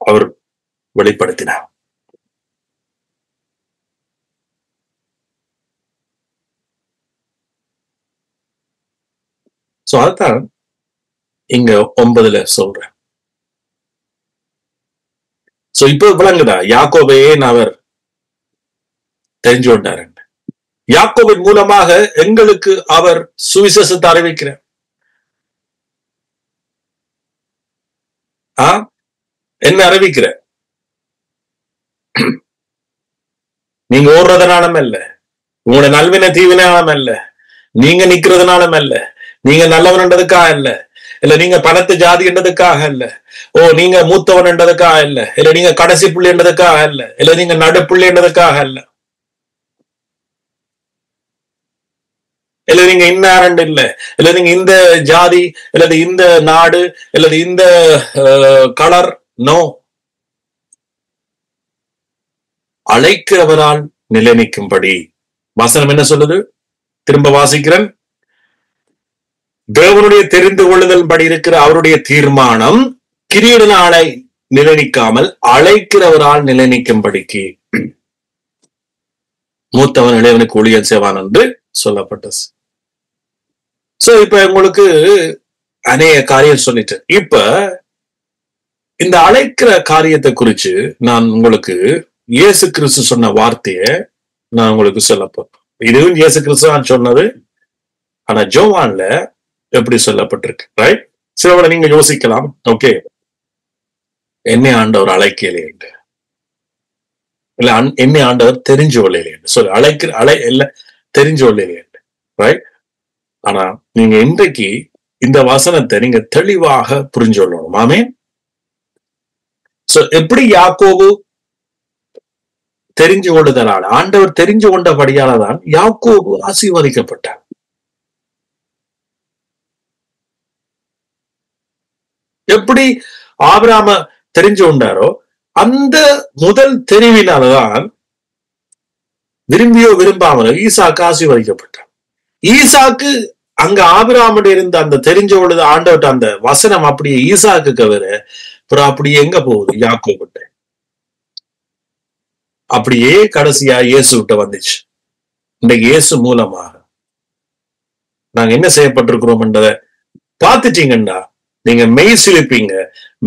அவர் வெளிப்படுத்தினார். சோ அதுதான் இங்க 9 சொல்றேன். சோ இப்ப விளங்குதா யாக்கோபையே அவர் தெரிஞ்சு கொண்டாரு. யாக்கோபின் மூலமாக எங்களுக்கு அவர் சுவிசேஷத்தை அறிவிக்கிறார். என்ன அறிவிக்கிற? நீங்க ஓடுறதுனாலும் அல்ல, உங்களோட நல்வின தீவினாலும் அல்ல, நீங்க நிக்கிறதுனாலும் அல்ல, நீங்க நல்லவன்ன்றதுக்காக இல்ல, இல்ல நீங்க பணத்து ஜாதின்றதுக்காக இல்ல, நீங்க மூத்தவன்ன்றதுக்காக இல்ல, இல்ல நீங்க கடைசி புள்ளின்றதுக்காக இல்ல, இல்ல நீங்க நடுப்புள்ளின்றதுக்காக இல்ல, இல்ல நீங்க இன்னாரண்டு இல்ல, இல்ல நீங்க இந்த ஜாதி அல்லது இந்த நாடு அல்லது இந்த கலர். நோ, அழைக்கிறவரால் நிலைநிற்கும்படி வசனம் என்ன சொல்லுது? திரும்ப வாசிக்கிறேன். தேவனுடைய தெரிந்து கொள்ளுதல் படி இருக்கிற அவருடைய தீர்மானம் கிரியையினாலே நிலைநிற்காமல் அழைக்கிறவரால் நிலைநிற்கும்படிக்கு மூத்தவன் இளையவனுக்கு ஊழியம் செய்வான் என்று சொல்லப்பட்டது. சோ இப்ப உங்களுக்கு அநேக காரியம் சொல்லிட்டு, இப்ப இந்த அழைக்கிற காரியத்தை குறிச்சு நான் உங்களுக்கு இயேசு கிறிஸ்து சொன்ன வார்த்தையை நான் உங்களுக்கு சொல்லப்போம். இதுவும் இயேசு கிறிஸ்து நான் சொன்னது, ஆனா ஜோவான்ல எப்படி சொல்லப்பட்டிருக்கு, ரைட்? சிலவரை நீங்க யோசிக்கலாம், ஓகே என்னை ஆண்டவர் அழைக்கலையே, இல்ல என்னை ஆண்டவர் தெரிஞ்சு கொள்ளலையே சொல்லு, இல்ல தெரிஞ்சு கொள்ளலையே, ரைட்? ஆனா நீங்க இன்றைக்கு இந்த வசனத்தை நீங்க தெளிவாக புரிஞ்சு கொள்ளணும். ஆமென். சோ எப்படி யாக்கோபு தெரிஞ்சு கொண்டதனால, ஆண்டவர் தெரிஞ்சு கொண்டபடியாலதான் யாக்கோபு ஆசீர்வதிக்கப்பட்டார். எப்படி ஆபிரகாம தெரிஞ்சு கொண்டாரோ அந்த முதல் தெரிவினாலதான் விரும்பியோ விரும்பாமலோ ஈசாக்கு ஆசீர்வதிக்கப்பட்டார். ஈசாக்கு அங்க ஆபிரகாமுடைய இருந்த அந்த தெரிஞ்ச பொழுது ஆண்டவர்கிட்ட அந்த வசனம் அப்படியே ஈசாக்கு கவர அப்புறம் அப்படியே எங்க போகுது? யாக்கோபிட்ட. அப்படியே கடைசியா இயேசு கிட்ட வந்துச்சு. இந்த இயேசு மூலமாக நாங்க என்ன செய்யப்பட்டிருக்கிறோம் என்றதை பார்த்துட்டீங்கன்னா நீங்க மெய் சிலிப்பீங்க.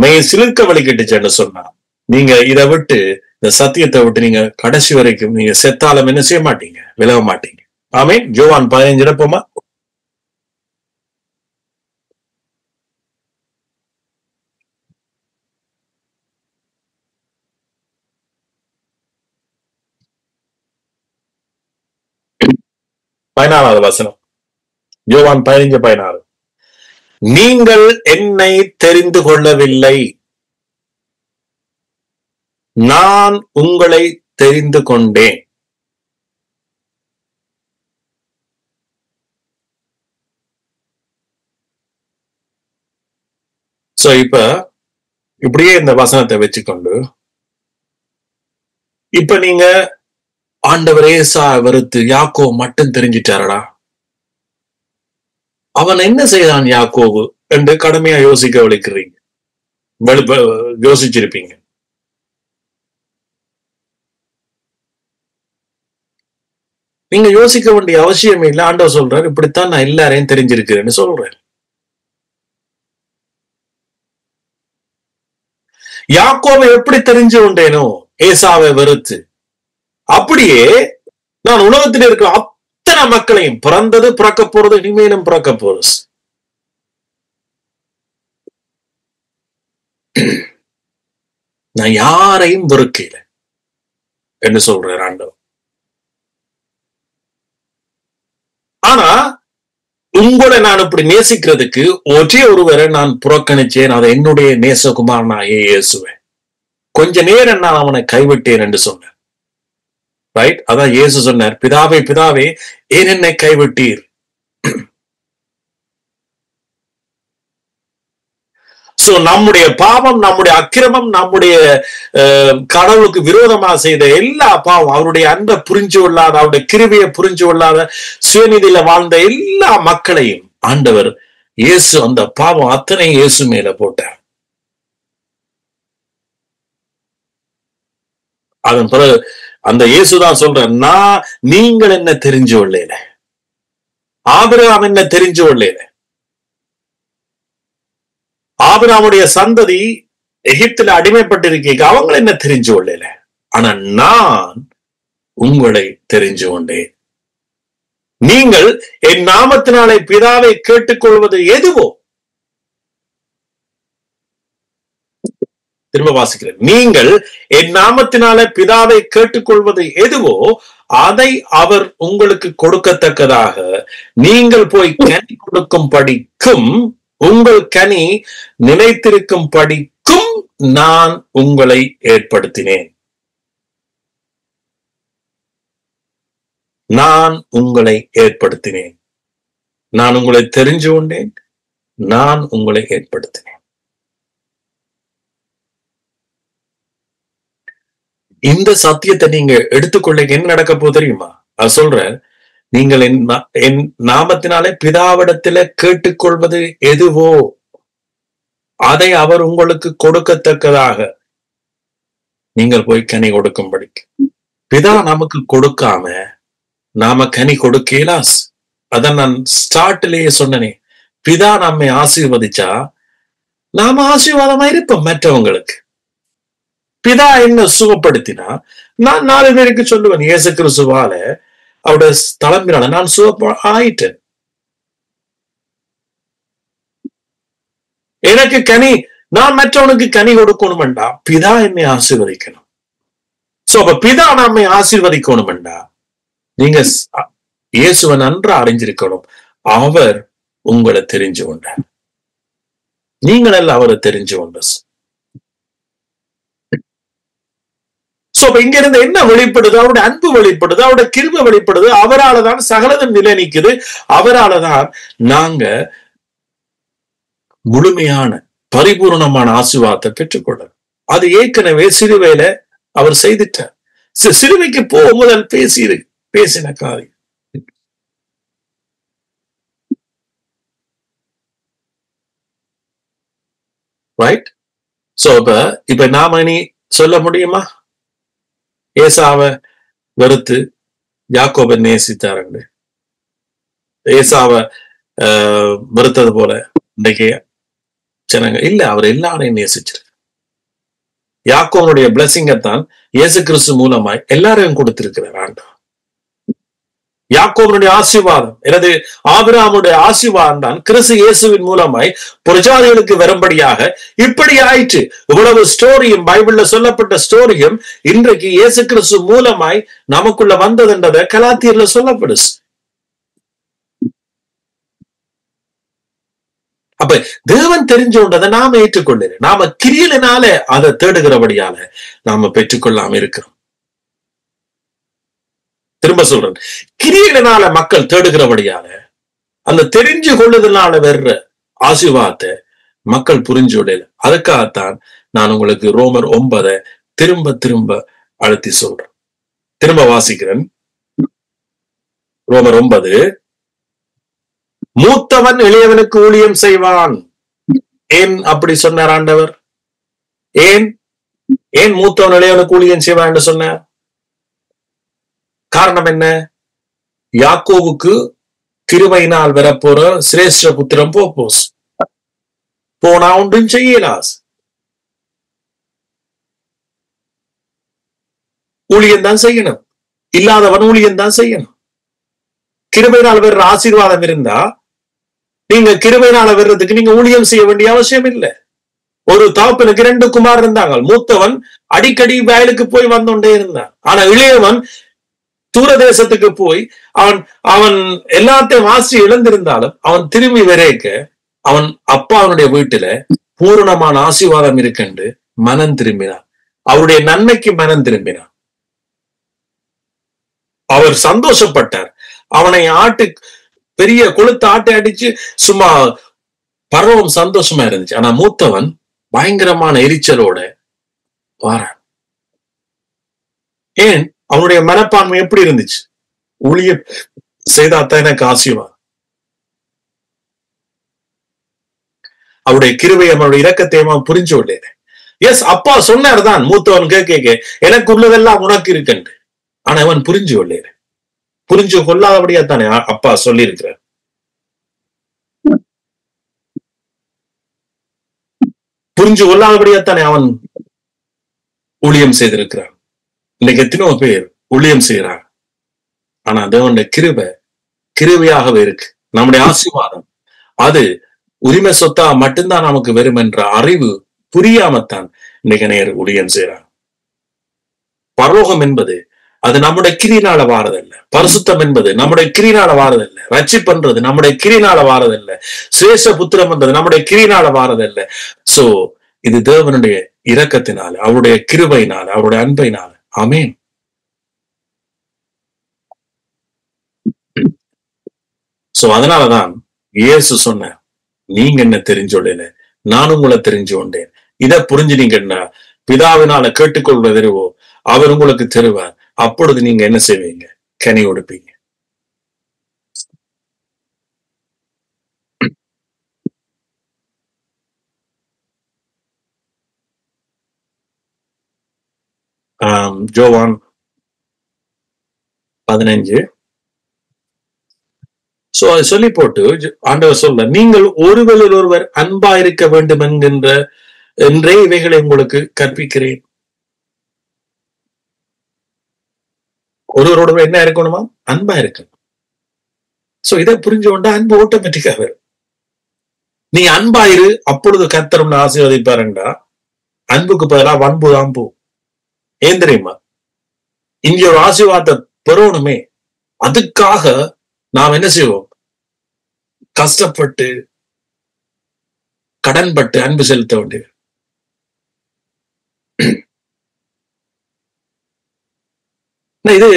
மெய் சிலிர்க்க வலிக்கிட்டுச்சேன்னு சொன்னா நீங்க இதை விட்டு, இந்த சத்தியத்தை விட்டு நீங்க கடைசி வரைக்கும் நீங்க செத்தாலும் என்ன செய்ய மாட்டீங்க, விலக மாட்டீங்க. ஆமென். யோவான் 15 எடுப்போமா? பதினாறாவது வசனம், யோவான் 15:16. நீங்கள் என்னை தெரிந்து கொள்ளவில்லை, நான் உங்களை தெரிந்து கொண்டேன். சோ இப்ப இப்படியே இந்த வசனத்தை வச்சுக்கொண்டு இப்ப நீங்க ஆண்டவர் ஏசா வெறுத்து யாக்கோ மட்டும் தெரிஞ்சிட்டாரடா, அவன் என்ன செய்தான் யாக்கோபு என்று கடுமையா யோசிக்க வலிக்கிறீங்க, யோசிச்சிருப்பீங்க. நீங்க யோசிக்க வேண்டிய அவசியம் இல்லை. ஆண்டவர் சொல்றாரு, இப்படித்தான் நான் எல்லாரையும் தெரிஞ்சிருக்கிறேன்னு சொல்றேன். யாக்கோவை எப்படி தெரிஞ்சு கொண்டேனோ ஏசாவை வெறுத்து, அப்படியே நான் உலகத்தில் இருக்கிற அத்தனை மக்களையும், பிறந்தது பிறக்க போறது இனிமேலும் பிறக்க போறது, நான் யாரையும் வெறுக்கல. என்று சொல்றார் ஆண்டவர். ஆனா உங்களை நான் இப்படி நேசிக்கிறதுக்கு ஒரே ஒருவரை நான் புறக்கணிச்சேன், அதை என்னுடைய நேசகுமாரனாகிய இயேசுவை. கொஞ்ச நேரம் நான் அவனை கைவிட்டேன் என்று சொன்னேன். ரைட்? அதான் இயேசு சொன்னார், பிதாவே பிதாவே ஏன் என்னை கைவிட்டீர்? சோ நம்முடைய பாவம், நம்முடைய அக்கிரமம், நம்முடைய கடவுளுக்கு விரோதமாக செய்த எல்லா பாவம், அவருடைய அன்பை புரிஞ்சு கொள்ளாத, அவருடைய கிருபையை புரிஞ்சு கொள்ளாத, சுயநிதியில வாழ்ந்த எல்லா மக்களையும் ஆண்டவர் இயேசு அந்த பாவம் அத்தனை இயேசு மேல போட்டார். அதன் பிறகு அந்த இயேசுதான் சொல்ற, நீங்கள் என்ன தெரிஞ்சு கொள்ளல, ஆபிரகாம் என்ன தெரிஞ்சு கொள்ளல, ஆபிரகாமுடைய சந்ததி எகிப்தில அடிமைப்பட்டிருக்க அவங்க என்ன தெரிஞ்சு கொள்ளல, ஆனா நான் உங்களை தெரிஞ்சு கொண்டேன். நீங்கள் என் நாமத்தினாலே பிதாவை கேட்டுக்கொள்வது எதுவோ, திரும்ப வாசிக்கிறேன், நீங்கள் என் நாமத்தினாலே பிதாவை கேட்டுக்கொள்வது எதுவோ அதை அவர் உங்களுக்கு கொடுக்கத்தக்கதாக நீங்கள் போய் கனி கொடுக்கும் படிக்கும், உங்கள் கனி நிலைத்திருக்கும் படிக்கும் நான் உங்களை ஏற்படுத்தினேன். நான் உங்களை ஏற்படுத்தினேன், நான் உங்களை தெரிஞ்சு கொண்டேன், நான் உங்களை ஏற்படுத்தினேன். இந்த சத்தியத்தை நீங்க எடுத்துக்கொள்ள என்ன நடக்க போகுது தெரியுமா? அது சொல்ற, நீங்கள் என் நாமத்தினாலே பிதாவிடத்தில கேட்டுக்கொள்வது எதுவோ அதை அவர் உங்களுக்கு கொடுக்கத்தக்கதாக நீங்கள் போய் கனி கொடுக்கும்படி. பிதா நமக்கு கொடுக்காம நாம கனி கொடுக்கலாஸ். அதான் நான் ஸ்டார்ட்லயே சொன்னனே, பிதா நம்மை ஆசீர்வதிச்சா நாம ஆசீர்வாதமா இருப்போம் மற்றவங்களுக்கு. பிதா என்ன சுகப்படுத்தினா நான் 4 பேருக்கு சொல்லுவேன், இயேசு கிறிஸ்துவால அவருடைய தலைமையினால நான் சுக ஆயிட்டேன். எனக்கு கனி, நான் மற்றவனுக்கு கனி கொடுக்கணும்டா பிதா என்னை ஆசீர்வதிக்கணும். சோ அப்ப பிதா நம்மை ஆசீர்வதிக்கணும்டா நீங்க இயேசுவை நன்றா அறிஞ்சிருக்கணும். அவர் உங்களை தெரிஞ்சு கொண்டார், நீங்கள் எல்லாம் அவரை தெரிஞ்சு கொண்ட. இங்க இருந்து என்ன வெளிப்படுது? அவருடைய அன்பு வெளிப்படுது, அவருடைய கிருபை வெளிப்படுது. அவரால் தான் சகலதும் நிலை நிக்குது. அவரால் தான் நாங்க முழுமையான பரிபூர்ணமான ஆசீர்வாதத்தை பெற்றுக்கொள்றோம். அது ஏற்கனவே சிலுவையில அவர் செய்துட்டார். சிலுவைக்கு போ முதல் பேசின காரியம். ரைட்? சோ இப்ப நாம இனி சொல்ல முடியுமா ஏசாவை வெறுத்து யாக்கோபை நேசித்தார்கள்? ஏசாவை வெறுத்தது போல இன்றைக்கு ஜனங்க இல்ல, அவர் எல்லாரையும் நேசிச்சிருக்கு. யாக்கோபனுடைய பிளஸிங்கத்தான் இயேசு கிறிஸ்து மூலமாய் எல்லாரையும் கொடுத்திருக்கிறார் ஆண்டவர். யாக்கோபனுடைய ஆசீர்வாதம், எனது ஆபிரகாமுடைய ஆசீர்வாதம் தான் கிறிஸ்து இயேசுவின் மூலமாய் புரஜாதிகளுக்கு வரும்படியாக இப்படி ஆயிற்று. இவ்வளவு ஸ்டோரியும், பைபிள்ல சொல்லப்பட்ட ஸ்டோரியும் இன்றைக்கு இயேசு கிறிஸ்து மூலமாய் நமக்குள்ள வந்ததுன்றத கலாத்தியர்ல சொல்லப்படுது. அப்ப தேவன் தெரிஞ்சு கொண்டதை நாம ஏற்றுக்கொள்ள, நாம கிரியலினால அதை தேடுகிறபடியால நாம பெற்றுக்கொள்ளாம இருக்கிறோம். திரும்ப சொல்றேன், கிரியலினால மக்கள் தேடுகிறபடியால அந்த தெரிஞ்சு கொள்ளுதனால வர்ற ஆசீர்வாதத்தை மக்கள் புரிஞ்சு விடல. அதுக்காகத்தான் நான் உங்களுக்கு ரோமர் 9 திரும்ப திரும்ப அழுத்தி சொல்றேன். திரும்ப வாசிக்கிறேன். ரோமர் 9, மூத்தவன் இளையவனுக்கு ஊழியம் செய்வான். ஏன் அப்படி சொன்னார் ஆண்டவர்? ஏன் மூத்தவன் இளையவனுக்கு ஊழியம் செய்வான் என்று சொன்னார்? காரணம் என்ன? யாக்கோவுக்கு கிருபையினால் வரப்போற சிரேஷ்ட புத்திரம் போனா ஒன்றும் செய்யலாஸ், ஊழியம் தான் செய்யணும். இல்லாதவன் ஊழியம் தான் செய்யணும். கிருபையினால் வர்ற ஆசீர்வாதம் இருந்தா நீங்க கிருபையினால வர்றதுக்கு நீங்க ஊழியம் செய்ய வேண்டிய அவசியம் இல்லை. ஒரு தகப்பனுக்கு 2 குமார் இருந்தாங்க. மூத்தவன் அடிக்கடி வயலுக்கு போய் வந்தோண்டே இருந்தான். ஆனா இளையவன் தூரதேசத்துக்கு போய் அவன் அவன் எல்லாத்தையும் வாசி இழந்திருந்தாலும் அவன் திரும்பி வரைக்க அவன் அப்பா அவனுடைய வீட்டுல பூரணமான ஆசீர்வாதம் இருக்கென்று மனம் திரும்பினான். அவருடைய நன்மைக்கு மனம் திரும்பினான். அவர் சந்தோஷப்பட்டார். அவனை பெரிய கொளுத்த ஆட்டை அடிச்சு சும்மா பருவம் சந்தோஷமா இருந்துச்சு. ஆனா மூத்தவன் பயங்கரமான எரிச்சலோட வாரான். ஏன்? அவனுடைய மனப்பான்மை எப்படி இருந்துச்சு? ஊழியம் செய்தாத்தான் எனக்கு ஆசீர்வாதம். அவருடைய கிருபை அவனுடைய இரக்கத்தையும் அவன் புரிஞ்சு விட்டேன். எஸ், அப்பா சொன்னார் தான் மூத்தவன் கேட்க எனக்கு உள்ளதெல்லாம் உனக்கு இருக்குன்னு. ஆனா அவன் புரிஞ்சு கொள்ளேன். புரிஞ்சு கொள்ளாதபடியா தானே அப்பா சொல்லி இருக்கிறார். புரிஞ்சு கொள்ளாதபடியாத்தானே அவன் ஊழியம் செய்திருக்கிறான். இன்னைக்கு எத்தனையோ பேர் ஊழியம் செய்யறாங்க. ஆனா தேவனுடைய கிருபையாகவே இருக்கு. நம்முடைய ஆசீர்வாதம் அது உரிமை சொத்தா மட்டும்தான் நமக்கு வரும் என்ற அறிவு புரியாமத்தான் இன்னைக்கு நேர் ஊழியம் செய்யறாங்க. பரலோகம் என்பது அது நம்முடைய கிரினால வாரதல்ல. பரிசுத்தம் என்பது நம்முடைய கிரினால வாரதல்ல. ரட்சிப்புன்றது நம்முடைய கிரினால வாரதல்ல. சுரேஷ புத்திரம் என்பது நம்முடைய கிரினால வாரதல்ல. சோ இது தேவனுடைய இரக்கத்தினால, அவருடைய கிருபையினால, அவருடைய அன்பினால. ஆமென். சோ அதனாலதான் இயேசு சொன்னார், நீங்க என்ன தெரிஞ்சொள்ளல, நான் உங்களை தெரிஞ்சு கொண்டேன். இதை புரிஞ்சுனீங்கன்னா பிதாவினால கேட்டுக்கொள்வதோ அவர் உங்களுக்கு தருவார். அப்பொழுது நீங்க என்ன செய்வீங்க? கனி கொடுப்பீங்க. ஜோவான் 15. சோ அதை சொல்லி போட்டு ஆண்டவர் சொல்ல, நீங்கள் ஒருவரில் ஒருவர் அன்பா இருக்க வேண்டும் என்றே இவைகளை உங்களுக்கு கற்பிக்கிறேன். ஒருவரோட என்ன இருக்கணுமா? அன்பா இருக்கணும். சோ இதை புரிஞ்சு கொண்டா அன்பு ஆட்டோமேட்டிக்கா வரும். நீ அன்பாயிரு, அப்பொழுது கர்த்தர் ஆசீர்வதிப்பாருண்டா. அன்புக்கு பதிலா வன்பு தான் போ. ஏன் தெரியுமா? இங்க ஒரு ஆசீர்வாதத்தை பெறணுமே, அதுக்காக நாம் என்ன செய்வோம்? கஷ்டப்பட்டு கடன்பட்டு அன்பு செலுத்த வேண்டியது. இது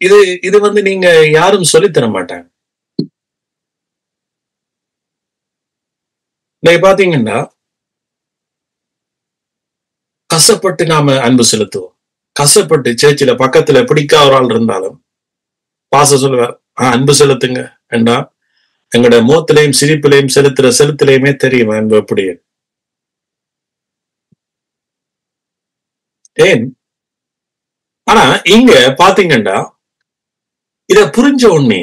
இது இது வந்து நீங்க யாரும் சொல்லித்தர மாட்டாங்க. நீங்க பாத்தீங்கன்னா கஷ்டப்பட்டு நாம அன்பு செலுத்துவோம். கஷ்டப்பட்டு சேர்ச்சில பக்கத்துல பிடிக்காத ஒரு ஆள் இருந்தாலும் பாச சொல்லுவார், அன்பு செலுத்துங்க என்றா எங்களோட முகத்திலையும் சிரிப்பிலையும் செலுத்திலையுமே தெரியும் அன்பு எப்படி. ஏன்? ஆனா இங்க பாத்தீங்கன்னா இத புரிஞ்ச உடனே,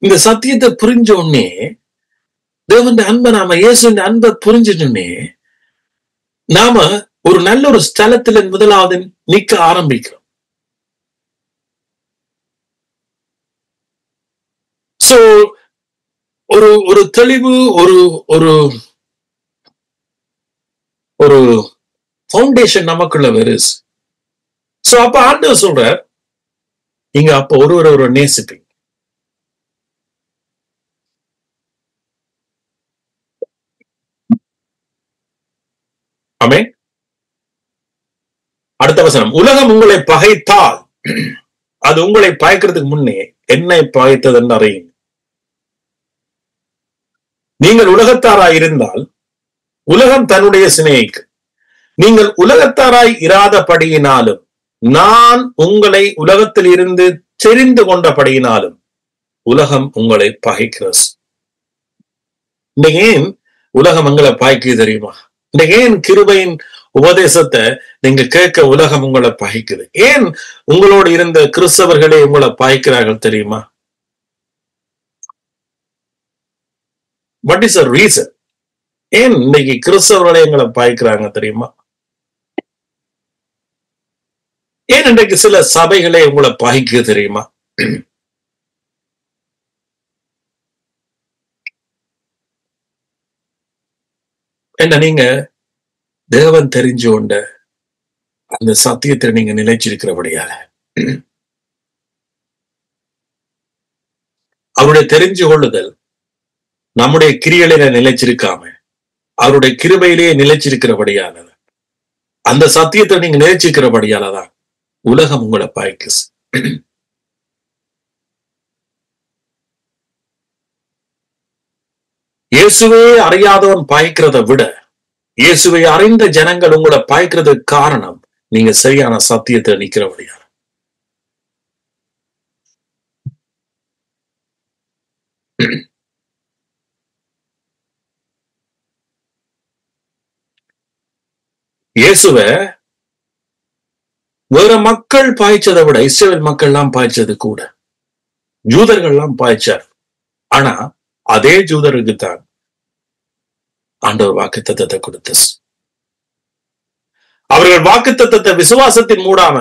இந்த சத்தியத்தை புரிஞ்ச உடனே, தேவன் அன்பை நாம இயேசு அன்பை புரிஞ்சுட்டோன்னே நாம ஒரு நல்ல ஒரு ஸ்தலத்துல முதலாவது நிக்க ஆரம்பிக்கிறோம். சோ ஒரு தெளிவு, ஒரு ஒரு ஒரு ஃபவுண்டேஷன் நமக்குள்ள வருது. சோ அப்ப ஆண்டவர் சொல்ற, நீங்க அப்ப ஒரு நேசிப்பீங்க. ஆமென். அடுத்த வசனம், உலகம் உங்களை பகைத்தால் அது உங்களை பகைக்கிறதுக்கு முன்னே என்னை பகைத்தது என்று அறியுங்க. நீங்கள் உலகத்தாராய் இருந்தால் உலகம் தன்னுடைய சிநேகிக்கு. நீங்கள் உலகத்தாராய் இராதபடியினாலும் நான் உங்களை உலகத்தில் இருந்து தெரிந்து கொண்டபடியினாலும் உலகம் உங்களை பகைக்கிறது. இன்னைக்கு ஏன் உலகம் எங்களை பகைக்குது தெரியுமா? இன்னைக்கு ஏன் கிருபையின் உபதேசத்தை நீங்க கேட்க உலகம் உங்களை பகைக்குது? ஏன் உங்களோடு இருந்த கிறிஸ்தவர்களே உங்களை பகைக்கிறார்கள் தெரியுமா? What is the reason? ஏன் இன்னைக்கு கிறிஸ்தவர்களே எங்களை பகைக்கிறாங்க தெரியுமா? ஏன் இன்றைக்கு சில சபைகளே உங்களை பகைக்குது தெரியுமா? என்ன நீங்க தேவன் தெரிஞ்சு கொண்ட அந்த சத்தியத்தை நீங்க நிலைச்சிருக்கிறபடியால அவருடைய தெரிஞ்சு கொள்ளுதல் நம்முடைய கிரியையில நிலைச்சிருக்காம அவருடைய கிருபையிலேயே நிலைச்சிருக்கிறபடியால அந்த சத்தியத்தை நீங்க நிலைச்சிருக்கிறபடியாலதான் உலகம் உங்களை பாய்க்கு. இயேசுவே அறியாதவன் பாய்க்கிறத விட இயேசுவை அறிந்த ஜனங்கள் உங்களை பாய்க்கிறதுக்கு காரணம் நீங்க சரியான சத்தியத்தை நிக்கிறபடியால. இயேசுவ வேற மக்கள் பாய்ச்சதை விட இஸ்ரவேல் மக்கள் எல்லாம் பாய்ச்சது கூட, ஜூதர்கள் எல்லாம் பாய்ச்சார். ஆனா அதே ஜூதருக்கு தான் ஆண்டவர் வாக்குத்தத்தத்தை கொடுத்த. அவர்கள் வாக்குத்தத்தத்தை விசுவாசத்தின் மூடாம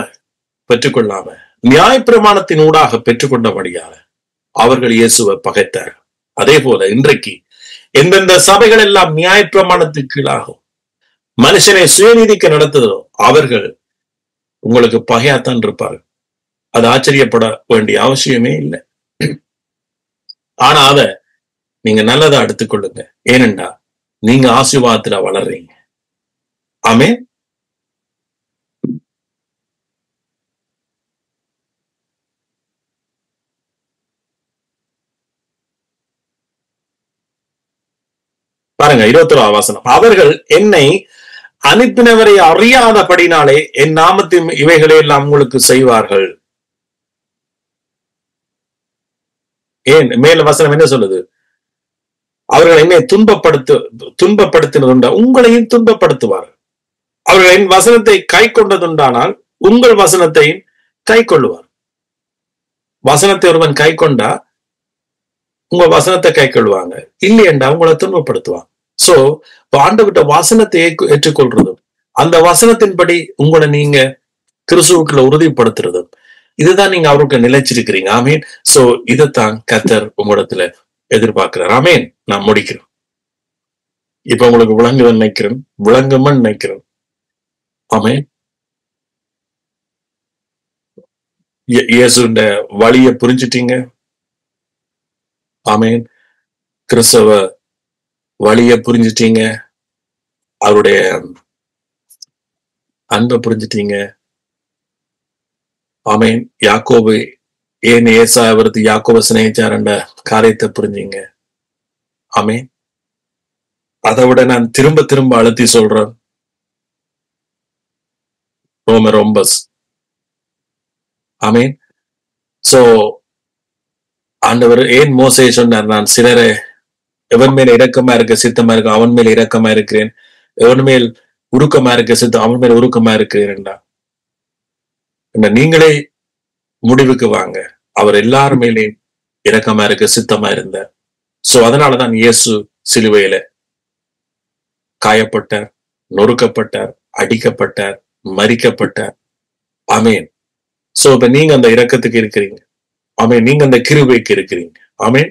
பெற்றுக்கொள்ளாம நியாயப்பிரமாணத்தின் ஊடாக பெற்றுக்கொண்டபடியால அவர்கள் இயேசுவை பகைத்தார். அதே போல இன்றைக்கு எந்தெந்த சபைகள் எல்லாம் நியாயப்பிரமாணத்துக்கு கீழாகும் மனுஷனை சுயநீதிக்க நடத்துதோ அவர்கள் உங்களுக்கு பகையாத்தான் இருப்பார்கள். அது ஆச்சரியப்பட வேண்டிய அவசியமே இல்லை. ஆனா அத நீங்க நல்லதா எடுத்துக்கொள்ளுங்க. ஏனென்றா நீங்க ஆசீர்வாதத்துல வளர்றீங்க. ஆமென். பாருங்க 21 வசனம். அவர்கள் என்னை அனுப்பினவரை அறியாதபடினாலே என் நாமத்தின் இவைகளை எல்லாம் உங்களுக்கு செய்வார்கள். ஏன் மேல வசனம் என்ன சொல்லுது? அவர்கள் என்னை துன்பப்படுத்தினதுண்டா உங்களையும் துன்பப்படுத்துவார்கள். அவர்கள் என் வசனத்தை கை கொண்டதுண்டானால் உங்கள் வசனத்தையும் கை கொள்ளுவார். வசனத்தை ஒருவன் கை கொண்டா உங்க வசனத்தை கை கொள்வாங்க, இல்லையண்டா உங்களை துன்பப்படுத்துவாங்க. சோ ஆண்டவர்கிட்ட வசனத்தை ஏற்றுக்கொள்றதும் அந்த வசனத்தின்படி உங்களை நீங்க கிறிஸ்துவுக்குள்ள உறுதிப்படுத்துறதும் இதுதான் நீங்க அவருக்கு நிலைச்சிருக்கிறீங்க. ஆமீன். சோ இதைத்தான் கர்த்தர் உங்களிடத்துல எதிர்பார்க்கிறார். ஆமீன். நான் முடிக்கிறேன். இப்ப உங்களுக்கு விளங்குன்னு நினைக்கிறேன், விளங்குமன்னு நினைக்கிறேன். ஆமீன். இயேசுண்ட வழிய புரிஞ்சிட்டீங்க. ஆமீன். கிறிஸ்தவ வழிய புரிஞ்சிட்டீங்க, அவருடைய அன்பை புரிஞ்சிட்டீங்க. ஆமீன். யாக்கோபு ஏன் ஏசாயவரது யாக்கோபை சிநேகிச்சார்ன்ற காரியத்தை புரிஞ்சீங்க. ஆமீன். அதை விட நான் திரும்ப திரும்ப அழுத்தி சொல்றேன், ரோமர் 9. ஆமீன். சோ ஆண்டவர் ஏன் மோசே சொன்னார், நான் சிலரை எவன் மேல இரக்கமா இருக்க சித்தமா இருக்க அவன் மேல் இரக்கமா இருக்கிறேன், எவன் மேல் உருக்கமா இருக்க சித்தம் அவன் மேல் உருக்கமா இருக்கிறேன்டா. நீங்களே முடிவுக்கு வாங்க, அவர் எல்லார் மேலேயும் இரக்கமா இருக்க சித்தமா இருந்தார். சோ அதனாலதான் இயேசு சிலுவையில காயப்பட்டார், நொறுக்கப்பட்டார், அடிக்கப்பட்டார், மரிக்கப்பட்டார். ஆமேன். சோ இப்ப நீங்க அந்த இரக்கத்துக்கு இருக்கிறீங்க. ஆமேன். நீங்க அந்த கிருபைக்கு இருக்கிறீங்க. ஆமேன்.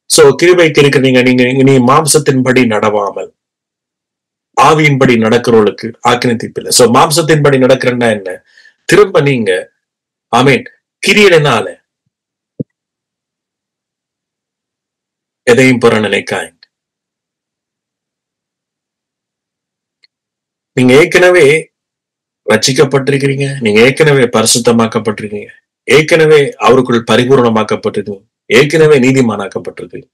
சோ கிருபைக்கு இருக்கிறீங்க. நீ மாம்சத்தின்படி நடவாமல் ஆவியின்படி நடக்கிறவளுக்கு ஆக்கினை தீர்ப்பில்லை. சோ மாம்சத்தின்படி நடக்கிறன்னா என்ன? திரும்ப நீங்க ஆமீன் கிரியனால எதையும் பெற நினைக்காங்க. நீங்க ஏற்கனவே ரட்சிக்கப்பட்டிருக்கிறீங்க, நீங்க ஏற்கனவே பரிசுத்தமாக்கப்பட்டிருக்கீங்க, ஏற்கனவே அவருக்குள் பரிபூர்ணமாக்கப்பட்டிருக்கீங்க, ஏற்கனவே நீதிமானாக்கப்பட்டிருக்கு.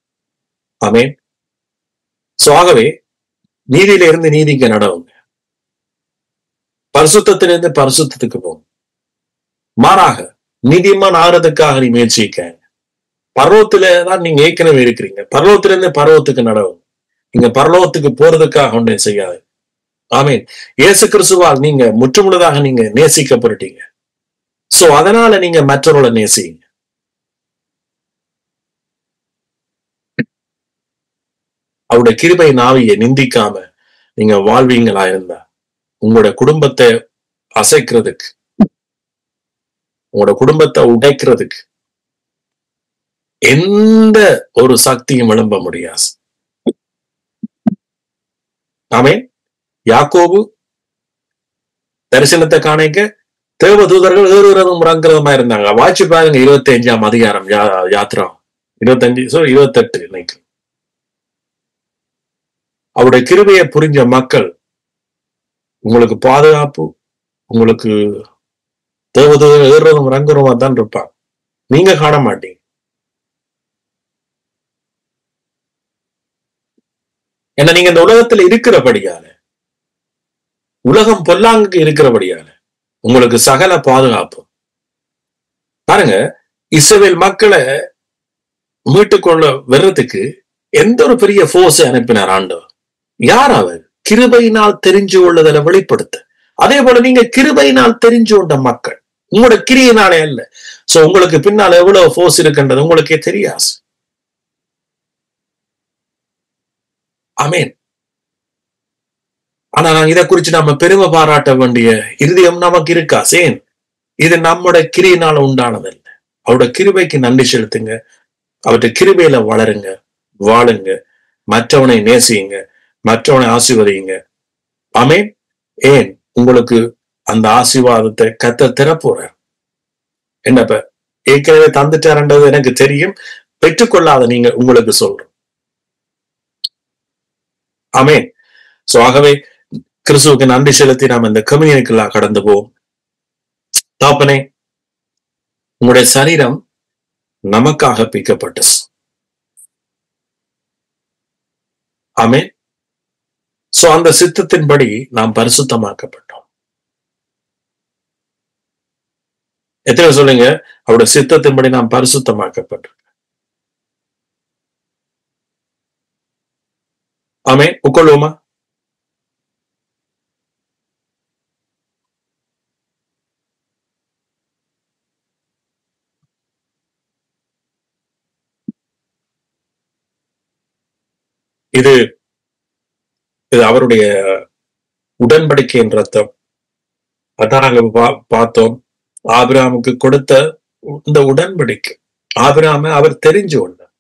ஆமீன். சோ ஆகவே நீதியில இருந்து நீதிக்கு நடவுங்க, பரிசுத்திலிருந்து பரிசுத்தத்துக்கு போங்க. மாறாக நீதிமான் ஆகிறதுக்காக நீ முயற்சிக்க. பர்வத்தில்தான் நீங்க ஏற்கனவே இருக்கிறீங்க, பர்வத்திலிருந்து பர்வத்துக்கு நடவும். நீங்க பரலோகத்துக்கு போறதுக்காக ஒன்றை செய்யாது. ஆமீன். இயேசு கிறிஸ்துவால் நீங்க முற்றுமுழுதாக நீங்க நேசிக்கப்பட்டீங்க. சோ அதனால நீங்க மற்றவர்களை நேசிங்க. அவருடைய கிருபை நாவியை நிந்திக்காம நீங்க வாழ்வீங்களா இருந்தா உங்களோட குடும்பத்தை அசைக்கிறதுக்கு, உங்களோட குடும்பத்தை உடைக்கிறதுக்கு எந்த ஒரு சக்தியும் எழும்ப முடியாது. ஆமீன். யாக்கோபு தரிசனத்தை காணிக்க தேவதூதர்கள் ஏறுகிறதும் இறங்குறதுமா இருந்தாங்க. வாட்சி பாருங்க 25ஆம் அதிகாரம் யாத்ரா 28 இன்னைக்கு. அவருடைய கிருபையை புரிஞ்ச மக்கள் உங்களுக்கு பாதுகாப்பு, உங்களுக்கு தேவதூதர்கள் ஏறுறதும் இறங்குறதுமா தான் இருப்பாங்க. நீங்க காண மாட்டீங்க. ஏன்னா நீங்க இந்த உலகத்துல இருக்கிறபடியால, உலகம் பொல்லாங்குக்கு இருக்கிறபடியால உங்களுக்கு சகல பாதுகாப்பு. பாருங்க, இஸ்ரவேல் மக்களை மீட்டுக்கொள்ள வர்றதுக்கு எந்த ஒரு பெரிய போர்ஸ் அனுப்பினார் ஆண்டவர்? யார் அவர்? கிருபையினால் தெரிஞ்சு கொள்ளுதலை வெளிப்படுத்த. அதே போல நீங்க கிருபையினால் தெரிஞ்சு கொண்ட மக்கள், உங்களோட கிரியினாலே அல்ல. சோ உங்களுக்கு பின்னால எவ்வளவு போர்ஸ் இருக்குன்றது உங்களுக்கே தெரியாது. ஆமேன். ஆனா நாங்க இதை குறிச்சு நம்ம பெருமை பாராட்ட வேண்டிய இருதயம் நமக்கு இருக்கா? சேன் இது நம்முடைய கிரியினால உண்டானதல்ல. அவருடைய கிருபைக்கு நன்றி செலுத்துங்க. அவருடைய கிருபையில வளருங்க, வாழுங்க, மற்றவனை நேசியுங்க, மற்றவனை ஆசீர்வதிங்க. ஆமேன். ஏன் உங்களுக்கு அந்த ஆசீர்வாதத்தை கத்த திறப்போறார். என்னப்ப ஏற்கனவே தந்துட்டாருன்றது எனக்கு தெரியும். பெற்றுக்கொள்ளாத நீங்க உங்களுக்கு சொல்றோம். ஆமேன். சோ ஆகவே கிறிஸ்துவுக்கு நன்றி செலுத்தி நாம் இந்த கம்யூனியனுக்கெல்லாம் கடந்து போவோம். தாப்பனே, உங்களுடைய சரீரம் நமக்காக பிக்கப்பட்டது. ஆமேன். சோ அந்த சித்தத்தின்படி நாம் பரிசுத்தமாக்கப்பட்டோம். எத்தனை சொல்லுங்க, அவருடைய சித்தத்தின்படி நாம் பரிசுத்தமாக்கப்பட்டோம். ஆமேன். உட்கொள்வோமா? இது அவருடைய உடன்படிக்கையின் ரத்தம். அதான் நாங்க பார்த்தோம். ஆபிரகாமுக்கு கொடுத்த இந்த உடன்படிக்கை. ஆபிரகாம அவர் தெரிஞ்சு கொண்டார்.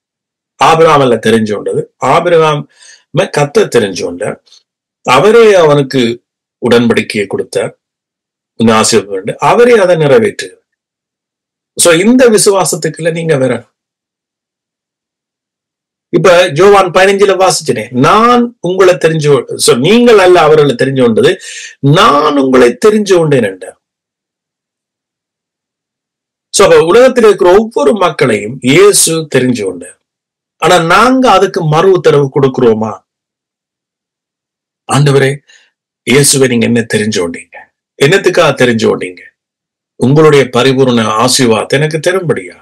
ஆபிரகாமல்ல தெரிஞ்சு கொண்டது, ஆபிரகாம் கத்த தெரிஞ்சு கொண்டார். அவரே அவனுக்கு உடன்படிக்கையை கொடுத்தார். இந்த ஆசீர்வாதம் அவரே அதை நிறைவேற்றுகிறார். சோ இந்த விசுவாசத்துக்குள்ள நீங்க வரணும். இப்ப யோவான் 15 வாசிச்சேன், நான் உங்களை தெரிஞ்சு, நீங்கள் அல்ல அவர்களை தெரிஞ்சு கொண்டது, நான் உங்களை தெரிஞ்சு கொண்டேன் என்றார். சோ உலகத்தில் இருக்கிற ஒவ்வொரு மக்களையும் இயேசு தெரிஞ்சு கொண்டார். ஆனா நாங்க அதுக்கு மறு உத்தரவு கொடுக்கிறோமா? ஆண்டவரே, இயேசுவை நீங்க என்ன தெரிஞ்சு கொண்டீங்க? என்னத்துக்காக தெரிஞ்சு கொண்டீங்க? உங்களுடைய பரிபூர்ண ஆசீர்வாதத்தை எனக்கு தரும்படியா?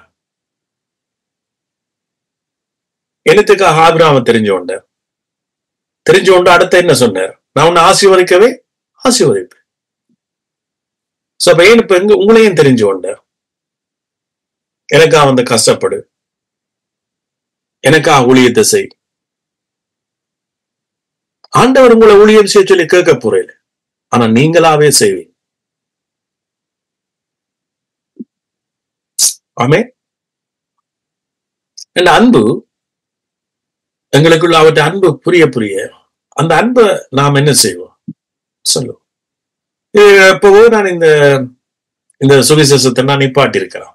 என்னத்துக்காக ஆபிரகாம தெரிஞ்சு கொண்டார்? தெரிஞ்சு கொண்டு அடுத்த என்ன சொன்னார்? நான் உன்னை ஆசீர்வதிக்கவே ஆசீர்வதிப்பேன். சோ அப்ப ஏன் இப்ப உங்களையும் தெரிஞ்சு கொண்டார்? எனக்கா வந்து கஷ்டப்படு, எனக்கா ஊழியத்தை செய். ஆண்டவர் உங்களை ஊழியம் செய்ய சொல்லி கேட்க போறேன், ஆனா நீங்களாவே செய்வீங்க. ஆமே. இந்த அன்பு எங்களுக்குள்ள அவற்றை அன்பு புரிய புரிய அந்த அன்பை நாம் என்ன செய்வோம் சொல்லுவோம். இப்பவோ நான் இந்த சுவிசேஷத்தை நான் நிப்பாட்டி இருக்கிறேன்.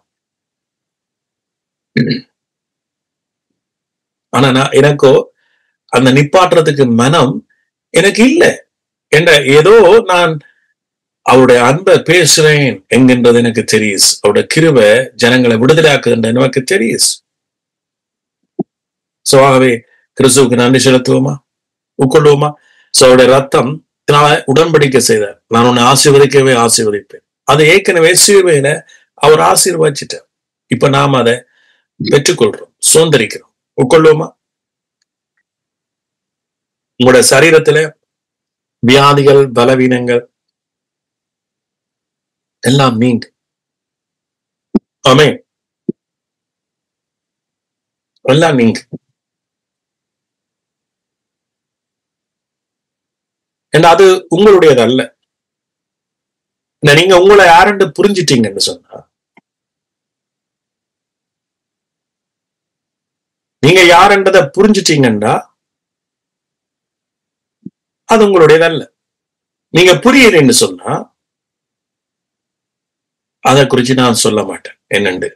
ஆனா எனக்கோ அந்த நிப்பாட்டுறதுக்கு மனம் எனக்கு இல்லை என்ற ஏதோ நான் அவருடைய அன்பை பேசுறேன் என்கின்றது எனக்கு தெரியுது. அவருடைய கிருபை ஜனங்களை விடுதலாக்குகின்ற எனக்கு தெரியுது. சோ ஆகவே கிறிஸ்துவுக்கு நன்றி செலுத்துவோமா? உட்கொள்வோமா? சோ அவருடைய ரத்தம் உடன்படிக்கை செய்தார், நான் உன்னை ஆசீர்வதிக்கவே ஆசீர்வதிப்பேன். அது ஏற்கனவே சிலுவையில அவர் ஆசீர்வதிச்சிட்டார். இப்ப நாம் அதை பெற்றுக்கொள்றோம், சுதந்திரிக்கிறோம். உட்கொள்வோமா? உங்களுடைய சரீரத்துல வியாதிகள், பலவீனங்கள் எல்லாம் நீங்க. ஆமென். எல்லாம் நீங்க. அது உங்களுடையது அல்ல. நீங்க உங்களை யாருன்னு புரிஞ்சிட்டீங்கன்னு சொன்னா, நீங்க யாருன்றதை புரிஞ்சிட்டீங்கன்னா அது உங்களுடையது அல்ல. நீங்க புரியலன்னு சொன்னா அதை குறிச்சு நான் சொல்ல மாட்டேன் என்னண்டு.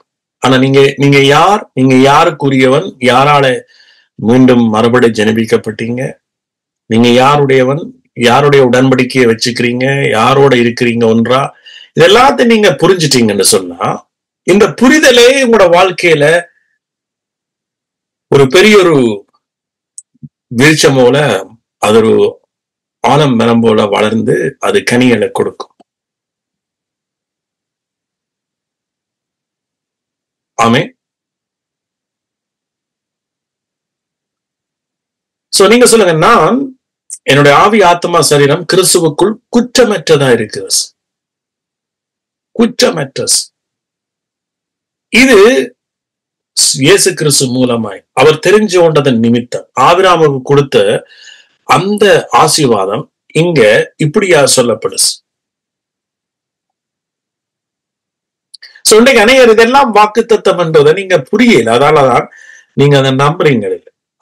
ஆனா நீங்க யாருக்குரியவன், யாரால மீண்டும் மறுபடி ஜெனிபிக்கப்பட்டீங்க, நீங்க யாருடையவன், யாருடைய உடன்படிக்கையை வச்சுக்கிறீங்க, யாரோட இருக்கிறீங்க ஒன்றா, இது எல்லாத்தையும் நீங்க புரிஞ்சிட்டீங்கன்னு சொன்னா, இந்த புரிதலே உங்களோட வாழ்க்கையில ஒரு பெரிய ஒரு விருட்சம் போல, அது ஒரு ஆலம் மரம் போல வளர்ந்து அது கனிகளை கொடுக்கும். ஆமே. சோ நீங்க சொல்லுங்க, நான் என்னுடைய ஆவி, ஆத்மா, சரீரம் கிறிஸ்துவுக்குள் குற்றமற்றதா இருக்கிறது. குற்றமற்றது. இது இயேசு கிறிஸ்து மூலமாய் அவர் தெரிஞ்சு கொண்டதன் நிமித்தம் ஆபிரகாமுக்கு கொடுத்த அந்த ஆசீர்வாதம் இங்க இப்படியா சொல்லப்படுது. சோ இன்றைக்கு அநேகர் இதெல்லாம் வாக்குத்தத்தம் என்றதை நீங்க புரியல, அதனாலதான் நீங்க அதை நம்புறீங்க.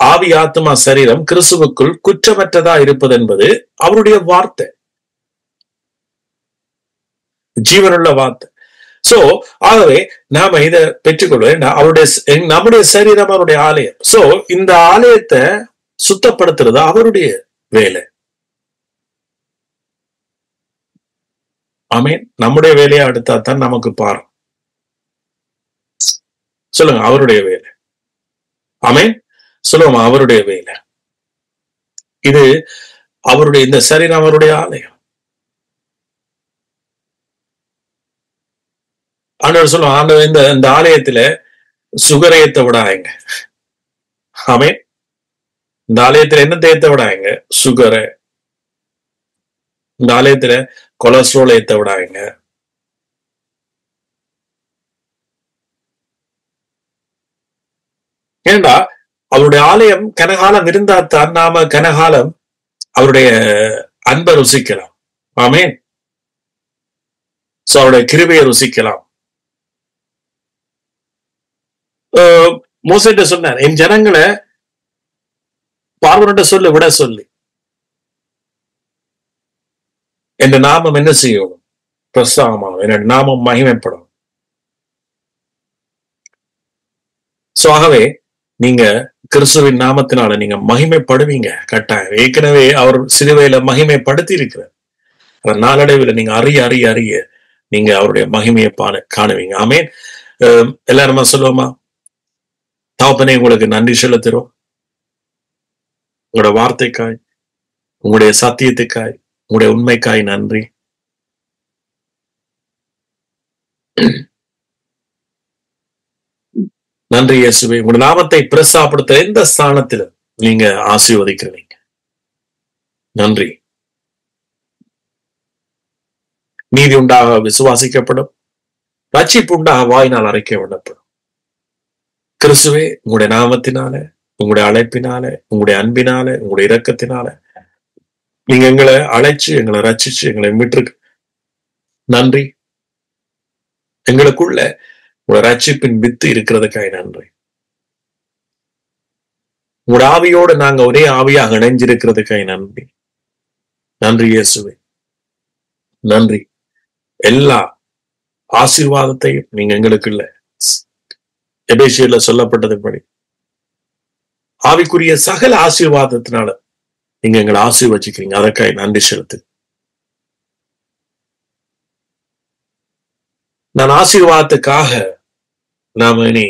ஆவி, ஆத்மா, சரீரம் கிறிஸ்துவுக்குள் குற்றமற்றதா இருப்பது என்பது அவருடைய வார்த்தை, ஜீவனுள்ள வார்த்தை. சோ ஆகவே நாம இதை பெற்றுக்கொள்வோம். நம்முடைய சரீரம் அவருடைய ஆலயம். சோ இந்த ஆலயத்தை சுத்தப்படுத்துறது அவருடைய வேலை. ஆமேன். நம்முடைய வேலையை அடுத்தா தான் நமக்கு பாரு. சொல்லுங்க, அவருடைய வேலை. ஆமேன். சொல்லுவோம், அவருடைய வேலை. இது அவருடைய, இந்த சரீரம் அவருடைய ஆலயம். ஆண்டவர் சொல்லுவோம், ஆண்டவர் இந்த ஆலயத்துல சுகரையத்தை விடாங்க. ஆமேன். இந்த ஆலயத்துல என்ன தேத்த விடாங்க? சுகரை. இந்த ஆலயத்துல கொலஸ்ட்ரால் ஏத்த விடாங்க. ஏண்டா அவருடைய ஆலயம் கனகாலம் இருந்தால்தான் நாம கனகாலம் அவருடைய அன்பை ருசிக்கலாம். ஆமேன். சோ அவருடைய கிருபையை ருசிக்கலாம். மோசேட்ட சொன்னார், என் ஜனங்களை பார்வோன்ட்ட சொல்லி விட சொல்லி என்ற நாமம் என்ன செய்யணும்? பிரஸ்தாபமாகும், என்னோட நாமம் மகிமைப்படும். சோ ஆகவே நீங்க கிறிஸ்துவின் நாமத்தினால நீங்க மகிமைப்படுவீங்க கட்டாயம். ஏற்கனவே அவர் சிலுவையில மகிமைப்படுத்தி இருக்கிறார். நாளடைவில் நீங்க அறிய நீங்க அவருடைய மகிமையை காணுவீங்க. ஆமேன். எல்லாருமா சொல்லுவோமா? தகப்பனே, உங்களுக்கு நன்றி செலுத்துறோம். உங்களோட வார்த்தைக்காய், உங்களுடைய சத்தியத்துக்காய், உங்களுடைய உண்மைக்காய் நன்றி. நன்றி இயேசுவே. உங்களுடைய நாமத்தை பிரசாப்படுத்த எந்த ஸ்தானத்திலும் நீங்க ஆசீர்வதிக்கிறீங்க. நன்றி. நீதி உண்டாக விசுவாசிக்கப்படும், ரட்சிப்பு உண்டாக வாயினால் அறிக்கை விடப்படும். கிறிஸ்துவே, உங்களுடைய நாமத்தினால, உங்களுடைய அழைப்பினால, உங்களுடைய அன்பினால, உங்களுடைய இரக்கத்தினால நீங்க எங்களை அழைச்சு, எங்களை ரட்சிச்சு, எங்களை மீட்டிருக்கு. நன்றி. எங்களுக்குள்ள உங்களோட ரட்சிப்பின் வித்து இருக்கிறதுக்காக நன்றி. உங்களோட ஆவியோடு நாங்க ஒரே ஆவியாக இணைஞ்சிருக்கிறதுக்காக நன்றி. நன்றி இயேசுவே. நன்றி. எல்லா ஆசீர்வாதத்தையும் நீங்க எங்களுக்குள்ள எபேசியர்ல சொல்லப்பட்டதுபடி ஆவிக்குரிய சகல ஆசீர்வாதத்தினால நீங்க எங்களை ஆசீர்வதிக்கிறீங்க. அதற்காக நன்றி செலுத்து. நான் ஆசீர்வாதத்துக்காக நாம இனி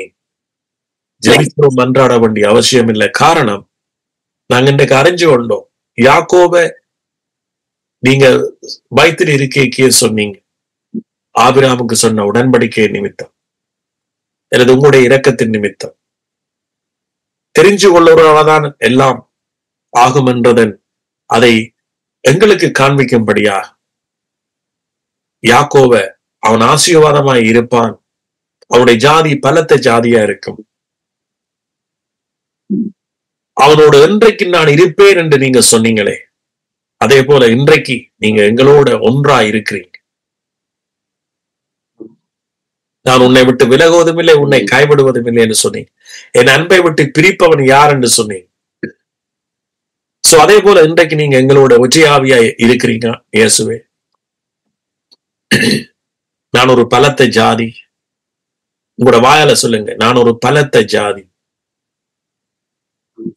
ஜெபிக்கிறோம், மன்றாட வேண்டிய அவசியம் இல்லை. காரணம், நாங்க இன்றைக்கு அறிஞ்சு கொண்டோம். யாக்கோபை நீங்க வயிற்றில் இருக்கைக்கே சொன்னீங்க, ஆபிரகாமுக்கு சொன்ன உடன்படிக்கை நிமித்தம், அல்லது உங்களுடைய இரக்கத்தின் நிமித்தம் தெரிஞ்சு கொள்ளுறவதான் எல்லாம் ஆகும் என்றதன் அதை எங்களுக்கு காண்பிக்கும்படியா யாக்கோபை அவன் ஆசீர்வாதமாய் இருப்பான், அவனுடைய ஜாதி பலத்த ஜாதியா இருக்கும், அவனோடு இன்றைக்கு நான் இருப்பேன் என்று நீங்க சொன்னீங்களே, அதே போல இன்றைக்கு நீங்க எங்களோட ஒன்றா இருக்கிறீங்க. நான் உன்னை விட்டு விலகுவதும் இல்லை, உன்னை கைவிடுவதும் இல்லை என்று சொன்னீங்க. என் அன்பை விட்டு பிரிப்பவன் யார் என்று சொன்னீங்க. சோ அதே போல இன்றைக்கு நீங்க எங்களோட ஒற்றையாவியா இருக்கிறீங்க. இயேசுவே, நான் ஒரு பலத்த ஜாதி. உங்களோட வாயால சொல்லுங்க, நான் ஒரு பலத்த ஜாதி.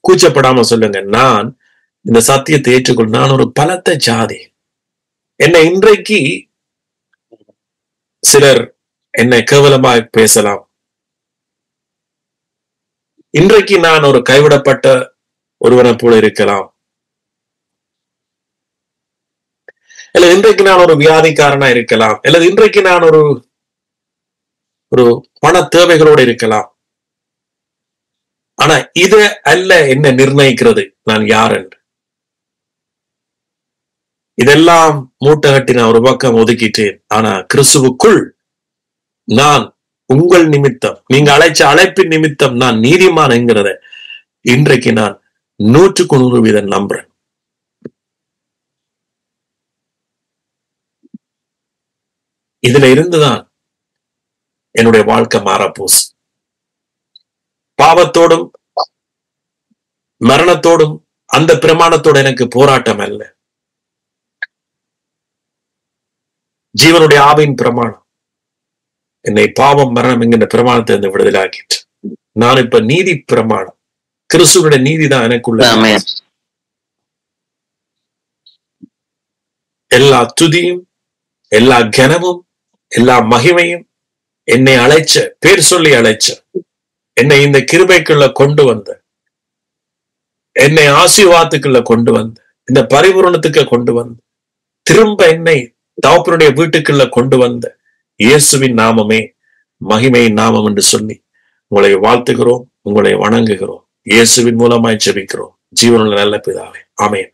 கூச்சப்படாம சொல்லுங்க, நான் இந்த சத்தியத்தை ஏற்றுக்கொள், நான் ஒரு பலத்த ஜாதி. என்னை இன்றைக்கு சிலர் என்னை கேவலமாக பேசலாம். இன்றைக்கு நான் ஒரு கைவிடப்பட்ட ஒருவனை போல இருக்கலாம். அல்லது இன்றைக்கு நான் ஒரு வியாதிக்காரனா இருக்கலாம். அல்லது இன்றைக்கு நான் ஒரு ஒரு பண தேவைகளோடு இருக்கலாம். ஆனா இத அல்ல என்ன நிர்ணயிக்கிறது நான் யார் என்று. இதெல்லாம் மூட்டை கட்டி நான் ஒரு பக்கம் ஒதுக்கிட்டேன். ஆனா கிறிஸ்துவுக்குள் நான் உங்கள் நிமித்தம், நீங்க அழைச்ச அழைப்பின் நிமித்தம் நான் நீதிமான் என்கிறத இன்றைக்கு நான் 100% நம்புறேன். இதுல இருந்துதான் என்னுடைய வாழ்க்கை மாறப்போச்சு. பாவத்தோடும் மரணத்தோடும் அந்த பிரமாணத்தோடு எனக்கு போராட்டம் அல்ல. ஜீவனுடைய ஆவியின் பிரமாணம் என்னை பாவம் மரணம் என்கின்ற பிரமாணத்தை இருந்து விடுதலாக்கிட்டு நான் இப்ப நீதி பிரமாணம், கிறிஸ்துவனுடைய நீதி தான் எனக்குள்ள. எல்லா துதியும், எல்லா கனமும், எல்லா மகிமையும் என்னை அழைச்ச, பேர் சொல்லி அழைச்ச, என்னை இந்த கிருபைக்குள்ள கொண்டு வந்த, என்னை ஆசீர்வாதத்துக்குள்ள கொண்டு வந்த, இந்த பரிபூரணத்துக்கு கொண்டு வந்த, திரும்ப என்னை தகப்பனுடைய வீட்டுக்குள்ள கொண்டு வந்த இயேசுவின் நாமமே மகிமையின் நாமம் என்று சொல்லி உங்களை வாழ்த்துகிறோம், உங்களை வணங்குகிறோம். இயேசுவின் மூலமாய் ஜெபிக்கிறோம் ஜீவனுள்ள நல்ல பிதாவே, ஆமென்.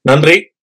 நன்றி.